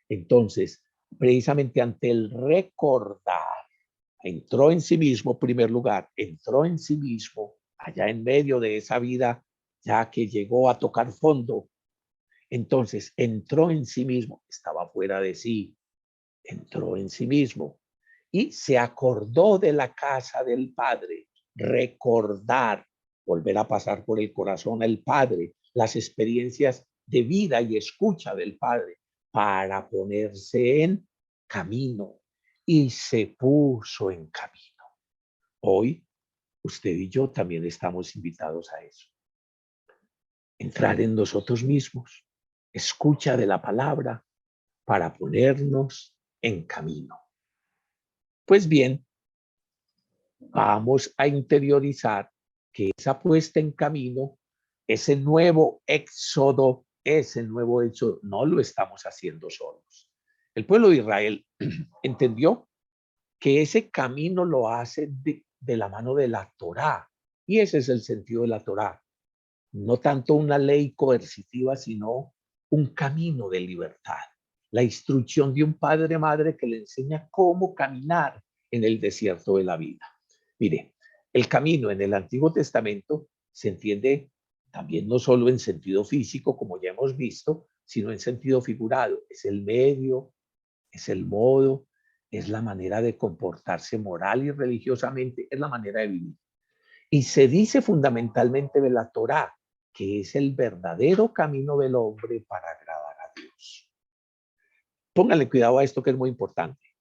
Entonces, precisamente ante el recordar, entró en sí mismo, en primer lugar, entró en sí mismo, allá en medio de esa vida, ya que llegó a tocar fondo. Entonces, entró en sí mismo, estaba fuera de sí, entró en sí mismo y se acordó de la casa del Padre. Recordar, volver a pasar por el corazón al Padre, las experiencias de vida y escucha del Padre para ponerse en camino, y se puso en camino. Hoy usted y yo también estamos invitados a eso. Entrar en nosotros mismos, escucha de la palabra para ponernos en camino. Pues bien, vamos a interiorizar que esa puesta en camino, ese nuevo éxodo, no lo estamos haciendo solos. El pueblo de Israel entendió que ese camino lo hace de la mano de la Torá, y ese es el sentido de la Torá. No tanto una ley coercitiva, sino un camino de libertad. La instrucción de un padre madre que le enseña cómo caminar en el desierto de la vida. Mire, el camino en el Antiguo Testamento se entiende también no solo en sentido físico, como ya hemos visto, sino en sentido figurado. Es el medio, es el modo, es la manera de comportarse moral y religiosamente, es la manera de vivir. Y se dice fundamentalmente de la Torá, que es el verdadero camino del hombre para agradar a Dios. Póngale cuidado a esto que es muy importante.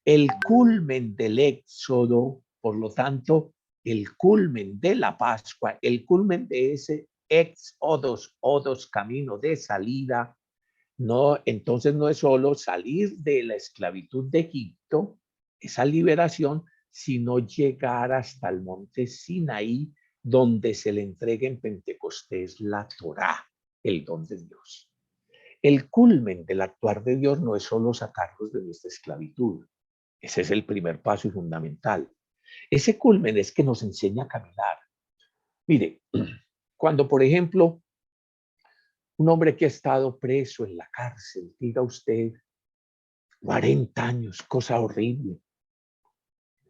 El culmen del Éxodo, por lo tanto, el culmen de la Pascua, el culmen de ese odos, camino de salida, no, entonces no es solo salir de la esclavitud de Egipto, esa liberación, sino llegar hasta el monte Sinaí, donde se le entrega en Pentecostés la Torá, el don de Dios. El culmen del actuar de Dios no es solo sacarnos de nuestra esclavitud. Ese es el primer paso y fundamental. Ese culmen es que nos enseña a caminar. Mire, cuando, por ejemplo, un hombre que ha estado preso en la cárcel, diga usted, 40 años, cosa horrible.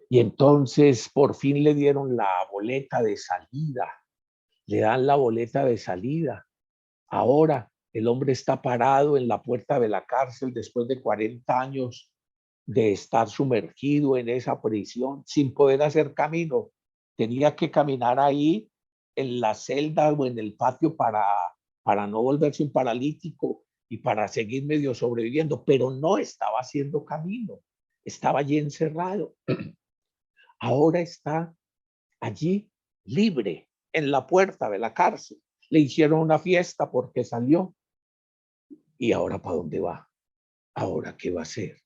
Y entonces por fin le dieron la boleta de salida, le dan la boleta de salida. Ahora el hombre está parado en la puerta de la cárcel después de 40 años de estar sumergido en esa prisión sin poder hacer camino. Tenía que caminar ahí en la celda o en el patio para no volverse un paralítico y para seguir medio sobreviviendo, pero no estaba haciendo camino, estaba allí encerrado. Ahora está allí libre en la puerta de la cárcel. Le hicieron una fiesta porque salió. ¿Y ahora para dónde va? ¿Ahora qué va a hacer?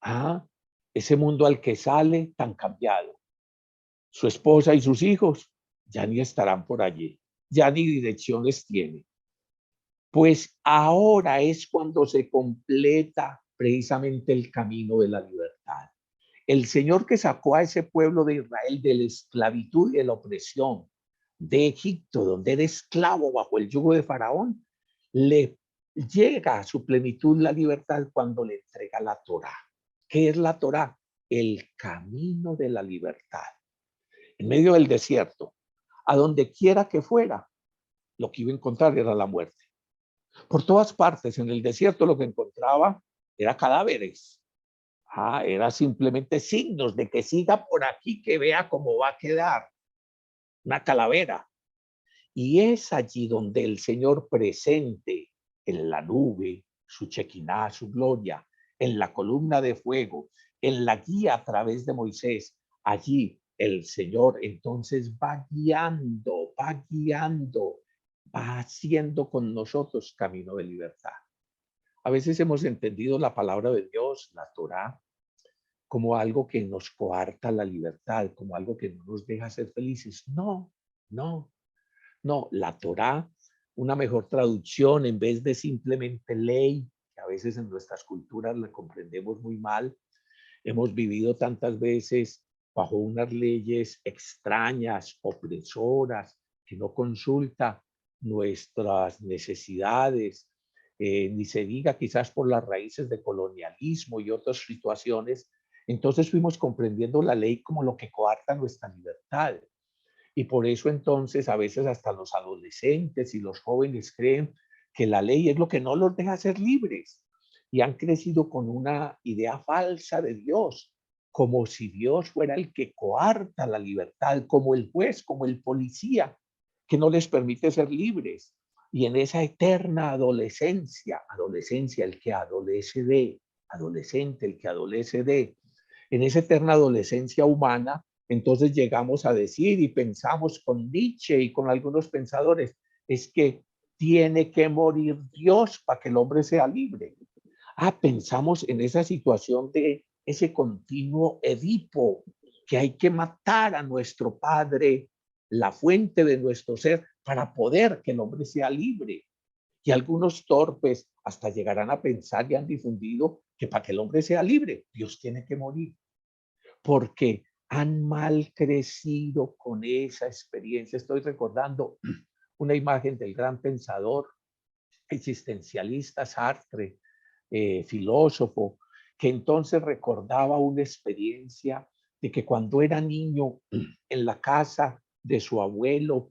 Ah, ese mundo al que sale tan cambiado. Su esposa y sus hijos ya ni estarán por allí, ya ni direcciones tiene. Pues ahora es cuando se completa precisamente el camino de la libertad. El Señor que sacó a ese pueblo de Israel de la esclavitud y de la opresión de Egipto, donde era esclavo bajo el yugo de Faraón, le llega a su plenitud la libertad cuando le entrega la Torá. ¿Qué es la Torá? El camino de la libertad. En medio del desierto, a donde quiera que fuera, lo que iba a encontrar era la muerte. Por todas partes en el desierto lo que encontraba era cadáveres. Era simplemente signos de que siga por aquí, que vea cómo va a quedar. Una calavera. Y es allí donde el Señor presente en la nube, su Shekinah, su gloria, en la columna de fuego, en la guía a través de Moisés. Allí el Señor entonces va guiando, va haciendo con nosotros camino de libertad. A veces hemos entendido la palabra de Dios, la Torá, como algo que nos coarta la libertad, como algo que no nos deja ser felices. No, no, no. La Torá, una mejor traducción, en vez de simplemente ley, que a veces en nuestras culturas la comprendemos muy mal, hemos vivido tantas veces bajo unas leyes extrañas, opresoras, que no consulta nuestras necesidades, ni se diga quizás por las raíces de colonialismo y otras situaciones. Entonces fuimos comprendiendo la ley como lo que coarta nuestra libertad. Y por eso entonces a veces hasta los adolescentes y los jóvenes creen que la ley es lo que no los deja ser libres. Y han crecido con una idea falsa de Dios, como si Dios fuera el que coarta la libertad, como el juez, como el policía, que no les permite ser libres. Y en esa eterna adolescencia, el que adolece de, adolescente, el que adolece de, en esa eterna adolescencia humana, Entonces llegamos a decir y pensamos con Nietzsche y con algunos pensadores, es que tiene que morir Dios para que el hombre sea libre. Pensamos en esa situación de ese continuo Edipo, que hay que matar a nuestro padre, la fuente de nuestro ser, para poder que el hombre sea libre. Y algunos torpes hasta llegarán a pensar y han difundido que para que el hombre sea libre, Dios tiene que morir, porque han mal crecido con esa experiencia. Estoy recordando una imagen del gran pensador existencialista Sartre, filósofo, que entonces recordaba una experiencia de que cuando era niño en la casa de su abuelo,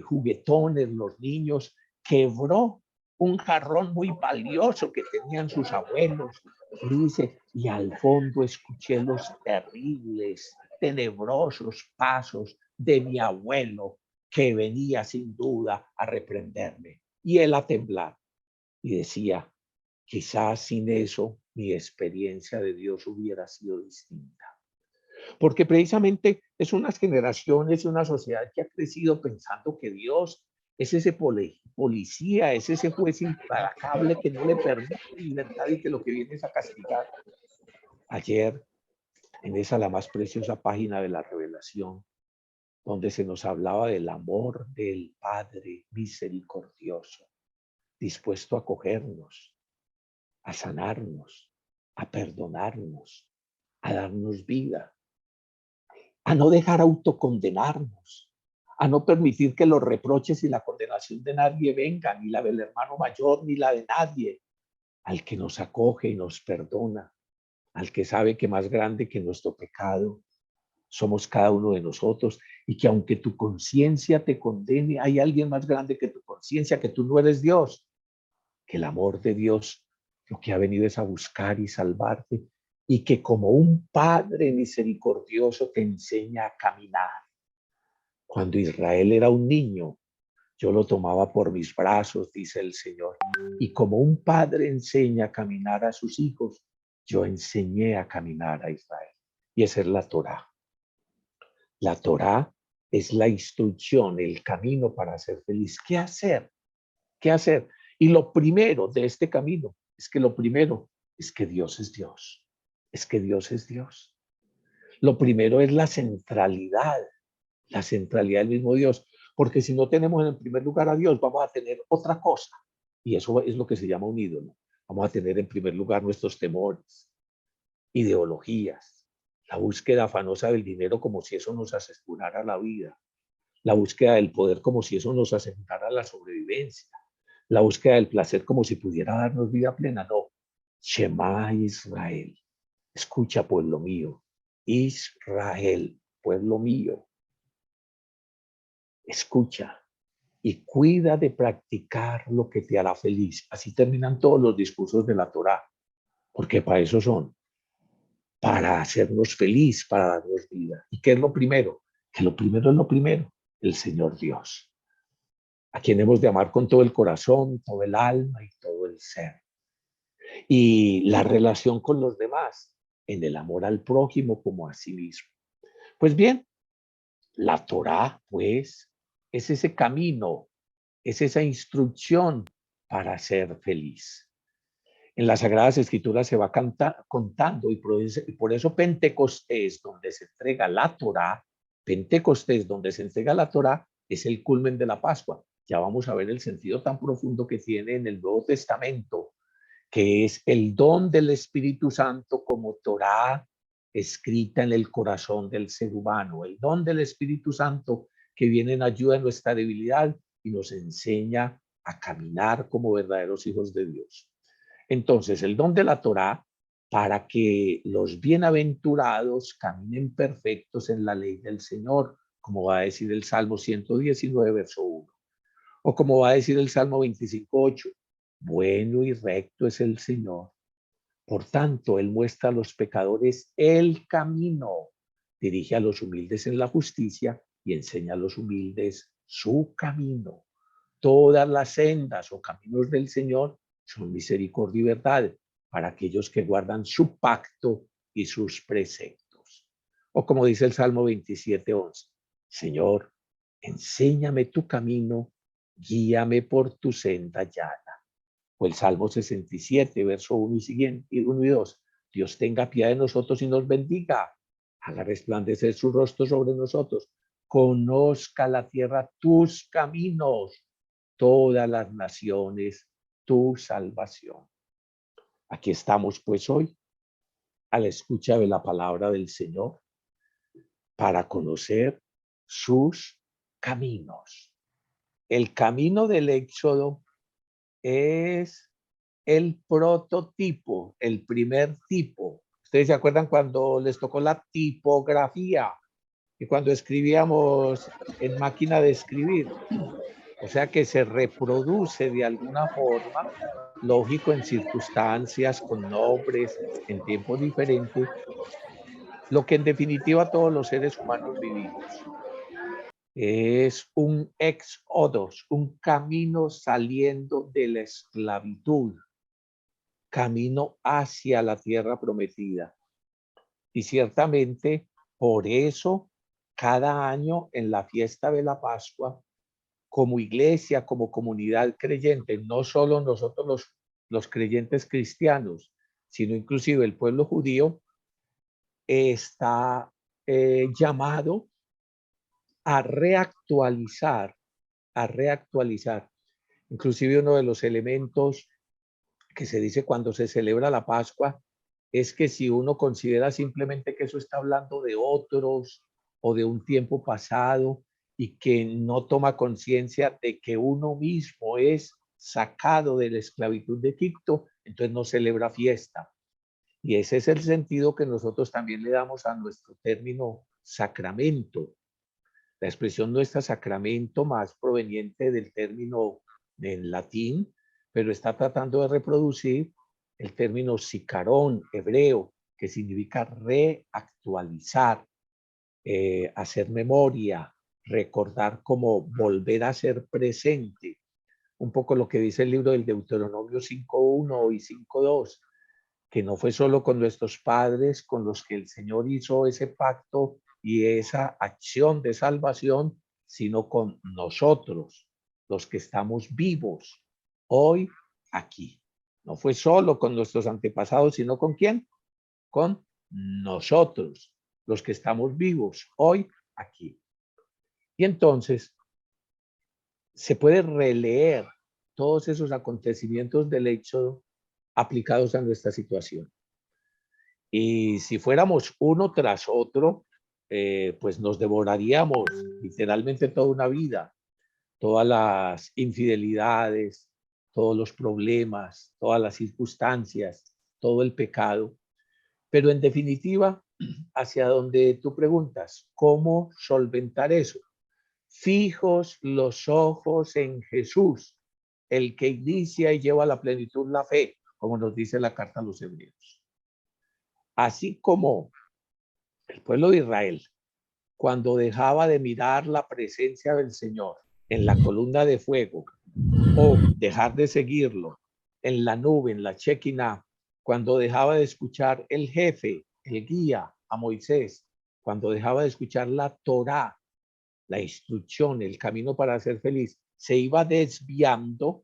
juguetones, los niños, quebró un jarrón muy valioso que tenían sus abuelos. Y dice, y al fondo escuché los terribles, tenebrosos pasos de mi abuelo que venía sin duda a reprenderme. Y él a temblar. Y decía, quizás sin eso mi experiencia de Dios hubiera sido distinta. Porque precisamente es unas generaciones y una sociedad que ha crecido pensando que Dios es ese policía, es ese juez implacable que no le permite libertad y que lo que viene es a castigar. Ayer, en esa la más preciosa página de la Revelación, donde se nos hablaba del amor del Padre misericordioso, dispuesto a acogernos, a sanarnos, a perdonarnos, a darnos vida, a no dejar autocondenarnos, a no permitir que los reproches y la condenación de nadie vengan, ni la del hermano mayor, ni la de nadie, al que nos acoge y nos perdona, al que sabe que más grande que nuestro pecado somos cada uno de nosotros y que aunque tu conciencia te condene, hay alguien más grande que tu conciencia, que tú no eres Dios, que el amor de Dios lo que ha venido es a buscar y salvarte y que como un Padre misericordioso te enseña a caminar. Cuando Israel era un niño, yo lo tomaba por mis brazos, dice el Señor, y como un padre enseña a caminar a sus hijos, yo enseñé a caminar a Israel. Y esa es la Torá. La Torá es la instrucción, el camino para ser feliz. ¿Qué hacer? ¿Qué hacer? Y lo primero de este camino es que lo primero es que Dios es Dios. Es que Dios es Dios. Lo primero es la centralidad del mismo Dios. Porque si no tenemos en primer lugar a Dios, vamos a tener otra cosa. Y eso es lo que se llama un ídolo. Vamos a tener en primer lugar nuestros temores, ideologías, la búsqueda afanosa del dinero como si eso nos asegurara la vida, la búsqueda del poder como si eso nos asegurara la sobrevivencia, la búsqueda del placer como si pudiera darnos vida plena. No. Shema Israel. Escucha, pueblo mío. Israel, pueblo mío. Escucha y cuida de practicar lo que te hará feliz. Así terminan todos los discursos de la Torá, porque para eso son, para hacernos feliz, para darnos vida. ¿Y qué es lo primero? Que lo primero es lo primero, el Señor Dios, a quien hemos de amar con todo el corazón, todo el alma y todo el ser. Y la relación con los demás, en el amor al prójimo como a sí mismo. Pues bien, la Torá, pues, es ese camino, es esa instrucción para ser feliz. En las Sagradas Escrituras se va contando y por eso Pentecostés, donde se entrega la Torá, Pentecostés, donde se entrega la Torá, es el culmen de la Pascua. Ya vamos a ver el sentido tan profundo que tiene en el Nuevo Testamento, que es el don del Espíritu Santo como Torá escrita en el corazón del ser humano, el don del Espíritu Santo que viene en ayuda de nuestra debilidad y nos enseña a caminar como verdaderos hijos de Dios. Entonces, el don de la Torá para que los bienaventurados caminen perfectos en la ley del Señor, como va a decir el Salmo 119, verso 1. O como va a decir el Salmo 25:8, bueno y recto es el Señor. Por tanto, Él muestra a los pecadores el camino, dirige a los humildes en la justicia y enseña a los humildes su camino. Todas las sendas o caminos del Señor son misericordia y verdad para aquellos que guardan su pacto y sus preceptos. O como dice el Salmo 27:11, Señor, enséñame tu camino, guíame por tu senda llana. O el Salmo 67, verso 1 y siguiente, 1 y 2. Dios tenga piedad de nosotros y nos bendiga. Haga resplandecer su rostro sobre nosotros. Conozca la tierra tus caminos, todas las naciones tu salvación. Aquí estamos pues hoy a la escucha de la palabra del Señor para conocer sus caminos. El camino del Éxodo es el prototipo, el primer tipo. ¿Ustedes se acuerdan cuando les tocó la tipografía? Y cuando escribíamos en máquina de escribir. O sea que se reproduce de alguna forma, lógico, en circunstancias, con nombres, en tiempos diferentes, lo que en definitiva todos los seres humanos vivimos. Es un éxodos, un camino saliendo de la esclavitud, camino hacia la tierra prometida. Y ciertamente por eso cada año en la fiesta de la Pascua, como iglesia, como comunidad creyente, no solo nosotros los creyentes cristianos, sino inclusive el pueblo judío, está llamado a reactualizar, a reactualizar. Inclusive uno de los elementos que se dice cuando se celebra la Pascua es que si uno considera simplemente que eso está hablando de otros o de un tiempo pasado y que no toma conciencia de que uno mismo es sacado de la esclavitud de Egipto, entonces no celebra fiesta. Y ese es el sentido que nosotros también le damos a nuestro término sacramento. La expresión no está sacramento, más proveniente del término en latín, pero está tratando de reproducir el término sicarón hebreo, que significa reactualizar, hacer memoria, recordar como volver a ser presente. Un poco lo que dice el libro del Deuteronomio 5:1 y 5:2, que no fue solo con nuestros padres con los que el Señor hizo ese pacto y esa acción de salvación, sino con nosotros, los que estamos vivos hoy aquí. No fue solo con nuestros antepasados, sino con quién? Con nosotros, los que estamos vivos hoy aquí. Y entonces se puede releer todos esos acontecimientos del Éxodo aplicados a nuestra situación. Y si fuéramos uno tras otro, pues nos devoraríamos literalmente toda una vida, todas las infidelidades, todos los problemas, todas las circunstancias, todo el pecado. Pero en definitiva, hacia donde tú preguntas, ¿cómo solventar eso? Fijos los ojos en Jesús, el que inicia y lleva a la plenitud la fe, como nos dice la carta a los Hebreos. Así como el pueblo de Israel, cuando dejaba de mirar la presencia del Señor en la columna de fuego o dejar de seguirlo en la nube, en la Shekinah, cuando dejaba de escuchar el jefe, el guía a Moisés, cuando dejaba de escuchar la Torá, la instrucción, el camino para ser feliz, se iba desviando,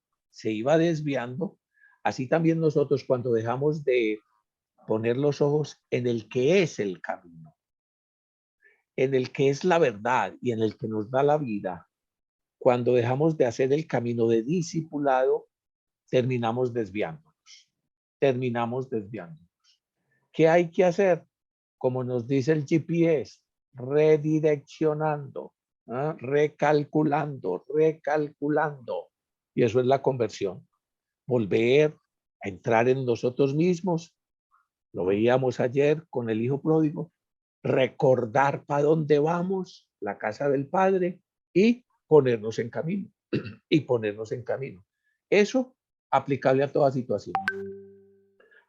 así también nosotros cuando dejamos de poner los ojos en el que es el camino, en el que es la verdad y en el que nos da la vida, cuando dejamos de hacer el camino de discipulado, terminamos desviándonos. ¿Qué hay que hacer? Como nos dice el GPS, redireccionando, recalculando. Y eso es la conversión. Volver a entrar en nosotros mismos. Lo veíamos ayer con el hijo pródigo. Recordar para dónde vamos, la casa del Padre, y ponernos en camino. Eso aplicable a toda situación.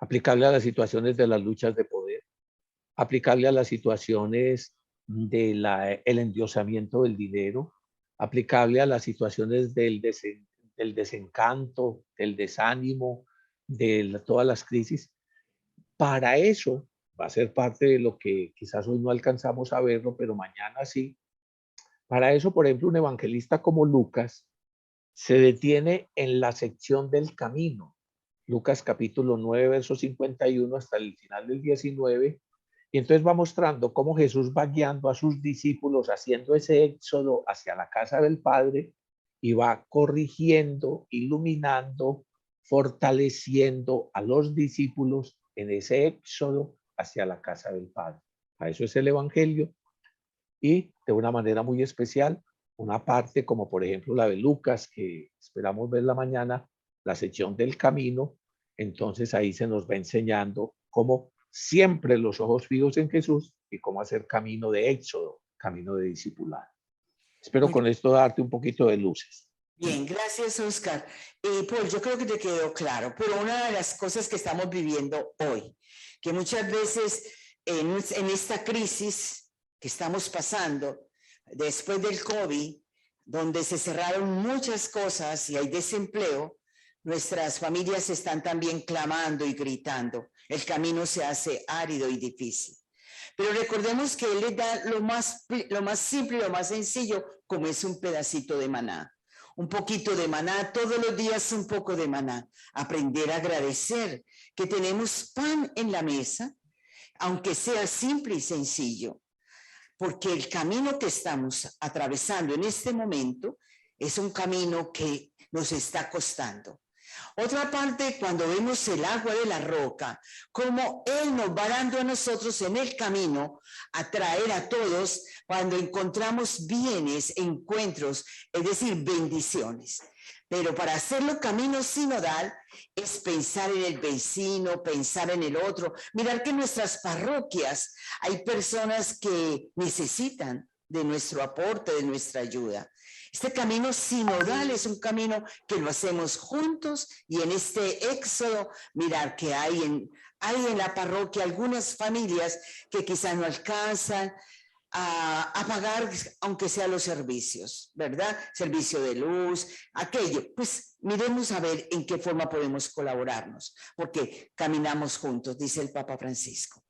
Aplicable a las situaciones de las luchas de poder. Aplicable a las situaciones del endiosamiento del dinero. Aplicable a las situaciones del desencanto, del desánimo, de todas las crisis. Para eso va a ser parte de lo que quizás hoy no alcanzamos a verlo, pero mañana sí. Para eso, por ejemplo, un evangelista como Lucas se detiene en la sección del camino. Lucas capítulo 9, verso 51 hasta el final del 19. Y entonces va mostrando cómo Jesús va guiando a sus discípulos haciendo ese éxodo hacia la casa del Padre y va corrigiendo, iluminando, fortaleciendo a los discípulos en ese éxodo hacia la casa del Padre. A eso es el Evangelio. Y de una manera muy especial, una parte como por ejemplo la de Lucas, que esperamos verla mañana, la sección del camino, entonces ahí se nos va enseñando cómo siempre los ojos fijos en Jesús y cómo hacer camino de éxodo, camino de discipulado. Espero Muy con esto darte un poquito de luces. bien, gracias, Oscar. Paul, yo creo que te quedó claro, pero una de las cosas que estamos viviendo hoy, que muchas veces en esta crisis que estamos pasando después del COVID, donde se cerraron muchas cosas y hay desempleo, nuestras familias están también clamando y gritando. El camino se hace árido y difícil. Pero recordemos que Él les da lo más simple, lo más sencillo, como es un pedacito de maná. Un poquito de maná, todos los días un poco de maná. Aprender a agradecer que tenemos pan en la mesa, aunque sea simple y sencillo. Porque el camino que estamos atravesando en este momento es un camino que nos está costando. Otra parte, cuando vemos el agua de la roca, como Él nos va dando a nosotros en el camino a traer a todos cuando encontramos bienes, encuentros, es decir, bendiciones. Pero para hacerlo camino sinodal es pensar en el vecino, pensar en el otro, mirar que en nuestras parroquias hay personas que necesitan de nuestro aporte, de nuestra ayuda. Este camino sinodal es un camino que lo hacemos juntos y en este éxodo, mirar que hay en la parroquia algunas familias que quizás no alcanzan a pagar, aunque sea los servicios, ¿verdad? Servicio de luz, aquello. Pues miremos a ver en qué forma podemos colaborarnos, porque caminamos juntos, dice el Papa Francisco.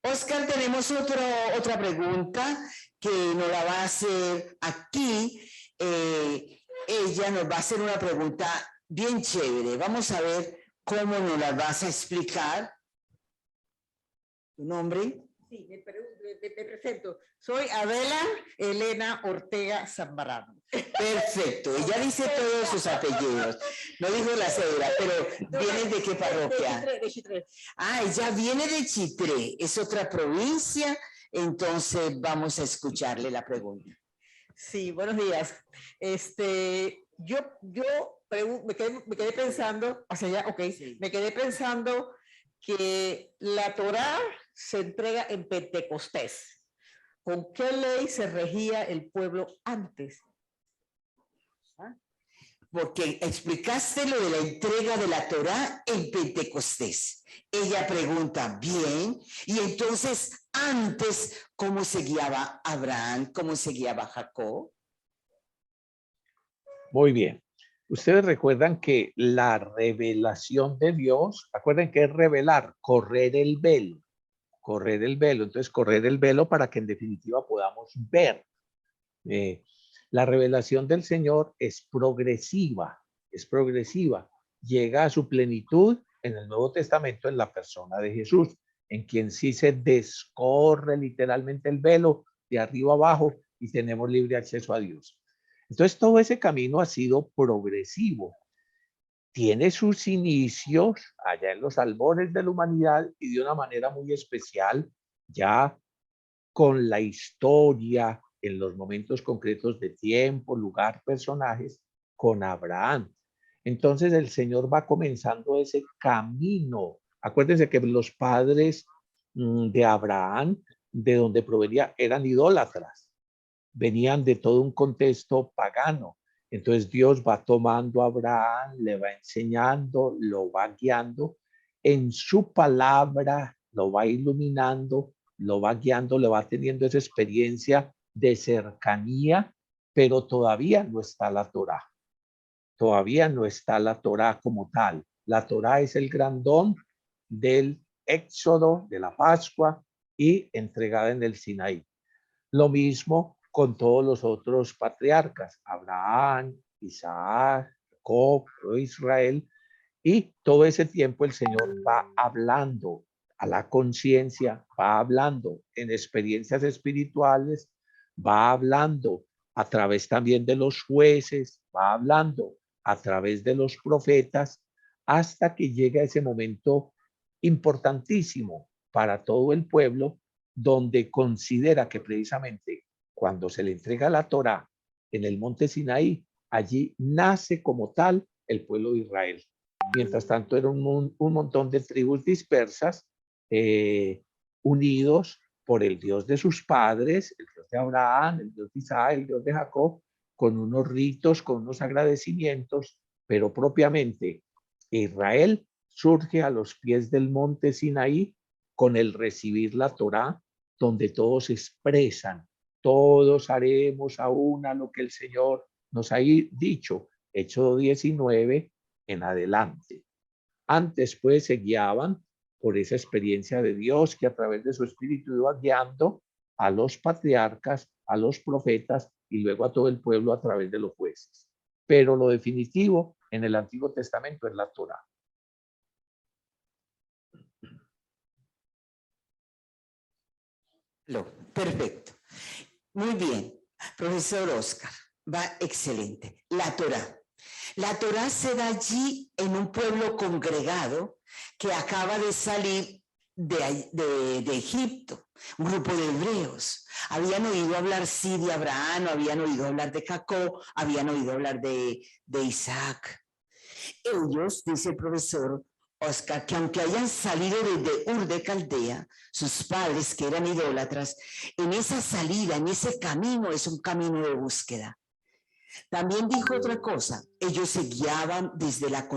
Oscar, tenemos otra pregunta que nos la va a hacer aquí. Ella nos va a hacer una pregunta bien chévere. Vamos a ver cómo nos la vas a explicar. ¿Tu nombre? Sí, me presento. Soy Adela Elena Ortega Zambrano. Perfecto. Ella dice todos sus apellidos. No dijo la cédula, pero ¿viene de qué parroquia? De Chitré. Ah, ella viene de Chitré. Es otra provincia. Entonces vamos a escucharle la pregunta. Sí, buenos días. Yo me quedé pensando, hacia allá, ok, sí. Me quedé pensando que la Torá se entrega en Pentecostés. ¿Con qué ley se regía el pueblo antes? Porque explicaste lo de la entrega de la Torá en Pentecostés. Ella pregunta, bien, y entonces antes, ¿cómo se guiaba Abraham? ¿Cómo se guiaba Jacob? Muy bien. Ustedes recuerdan que la revelación de Dios, acuerden que es revelar, correr el velo. Correr el velo, entonces correr el velo para que en definitiva podamos ver. La revelación del Señor es progresiva, llega a su plenitud en el Nuevo Testamento en la persona de Jesús, en quien sí se descorre literalmente el velo de arriba abajo y tenemos libre acceso a Dios. Entonces todo ese camino ha sido progresivo. Tiene sus inicios allá en los albores de la humanidad y de una manera muy especial ya con la historia, en los momentos concretos de tiempo, lugar, personajes, con Abraham. Entonces el Señor va comenzando ese camino. Acuérdense que los padres de Abraham, de donde provenía, eran idólatras. Venían de todo un contexto pagano. Entonces Dios va tomando a Abraham, le va enseñando, lo va guiando, en su palabra lo va iluminando, lo va guiando, le va teniendo esa experiencia de cercanía, pero todavía no está la Torá. Todavía no está la Torá como tal. La Torá es el gran don del Éxodo, de la Pascua y entregada en el Sinaí. Lo mismo con todos los otros patriarcas, Abraham, Isaac, Jacob, Israel, y todo ese tiempo el Señor va hablando a la conciencia, va hablando en experiencias espirituales, va hablando a través también de los jueces, va hablando a través de los profetas, hasta que llega ese momento importantísimo para todo el pueblo, donde considera que precisamente cuando se le entrega la Torá en el monte Sinaí, allí nace como tal el pueblo de Israel. Mientras tanto, era un montón de tribus dispersas, unidos por el Dios de sus padres, el Dios de Abraham, el Dios de Isaac, el Dios de Jacob, con unos ritos, con unos agradecimientos, pero propiamente Israel surge a los pies del monte Sinaí con el recibir la Torá, donde todos expresan, todos haremos a una lo que el Señor nos ha dicho, Éxodo 19 en adelante. Antes pues se guiaban por esa experiencia de Dios que a través de su espíritu iba guiando a los patriarcas, a los profetas y luego a todo el pueblo a través de los jueces. Pero lo definitivo en el Antiguo Testamento es la Torá. Perfecto. Muy bien, profesor Oscar, va excelente. La Torá. La Torá se da allí en un pueblo congregado que acaba de salir de Egipto, un grupo de hebreos. Habían oído hablar, sí, de Abraham, habían oído hablar de Jacob, habían oído hablar de Isaac. Ellos, dice el profesor Oscar, que aunque hayan salido desde Ur de Caldea, sus padres que eran idólatras, en esa salida, en ese camino, es un camino de búsqueda. También dijo otra cosa, ellos se guiaban desde la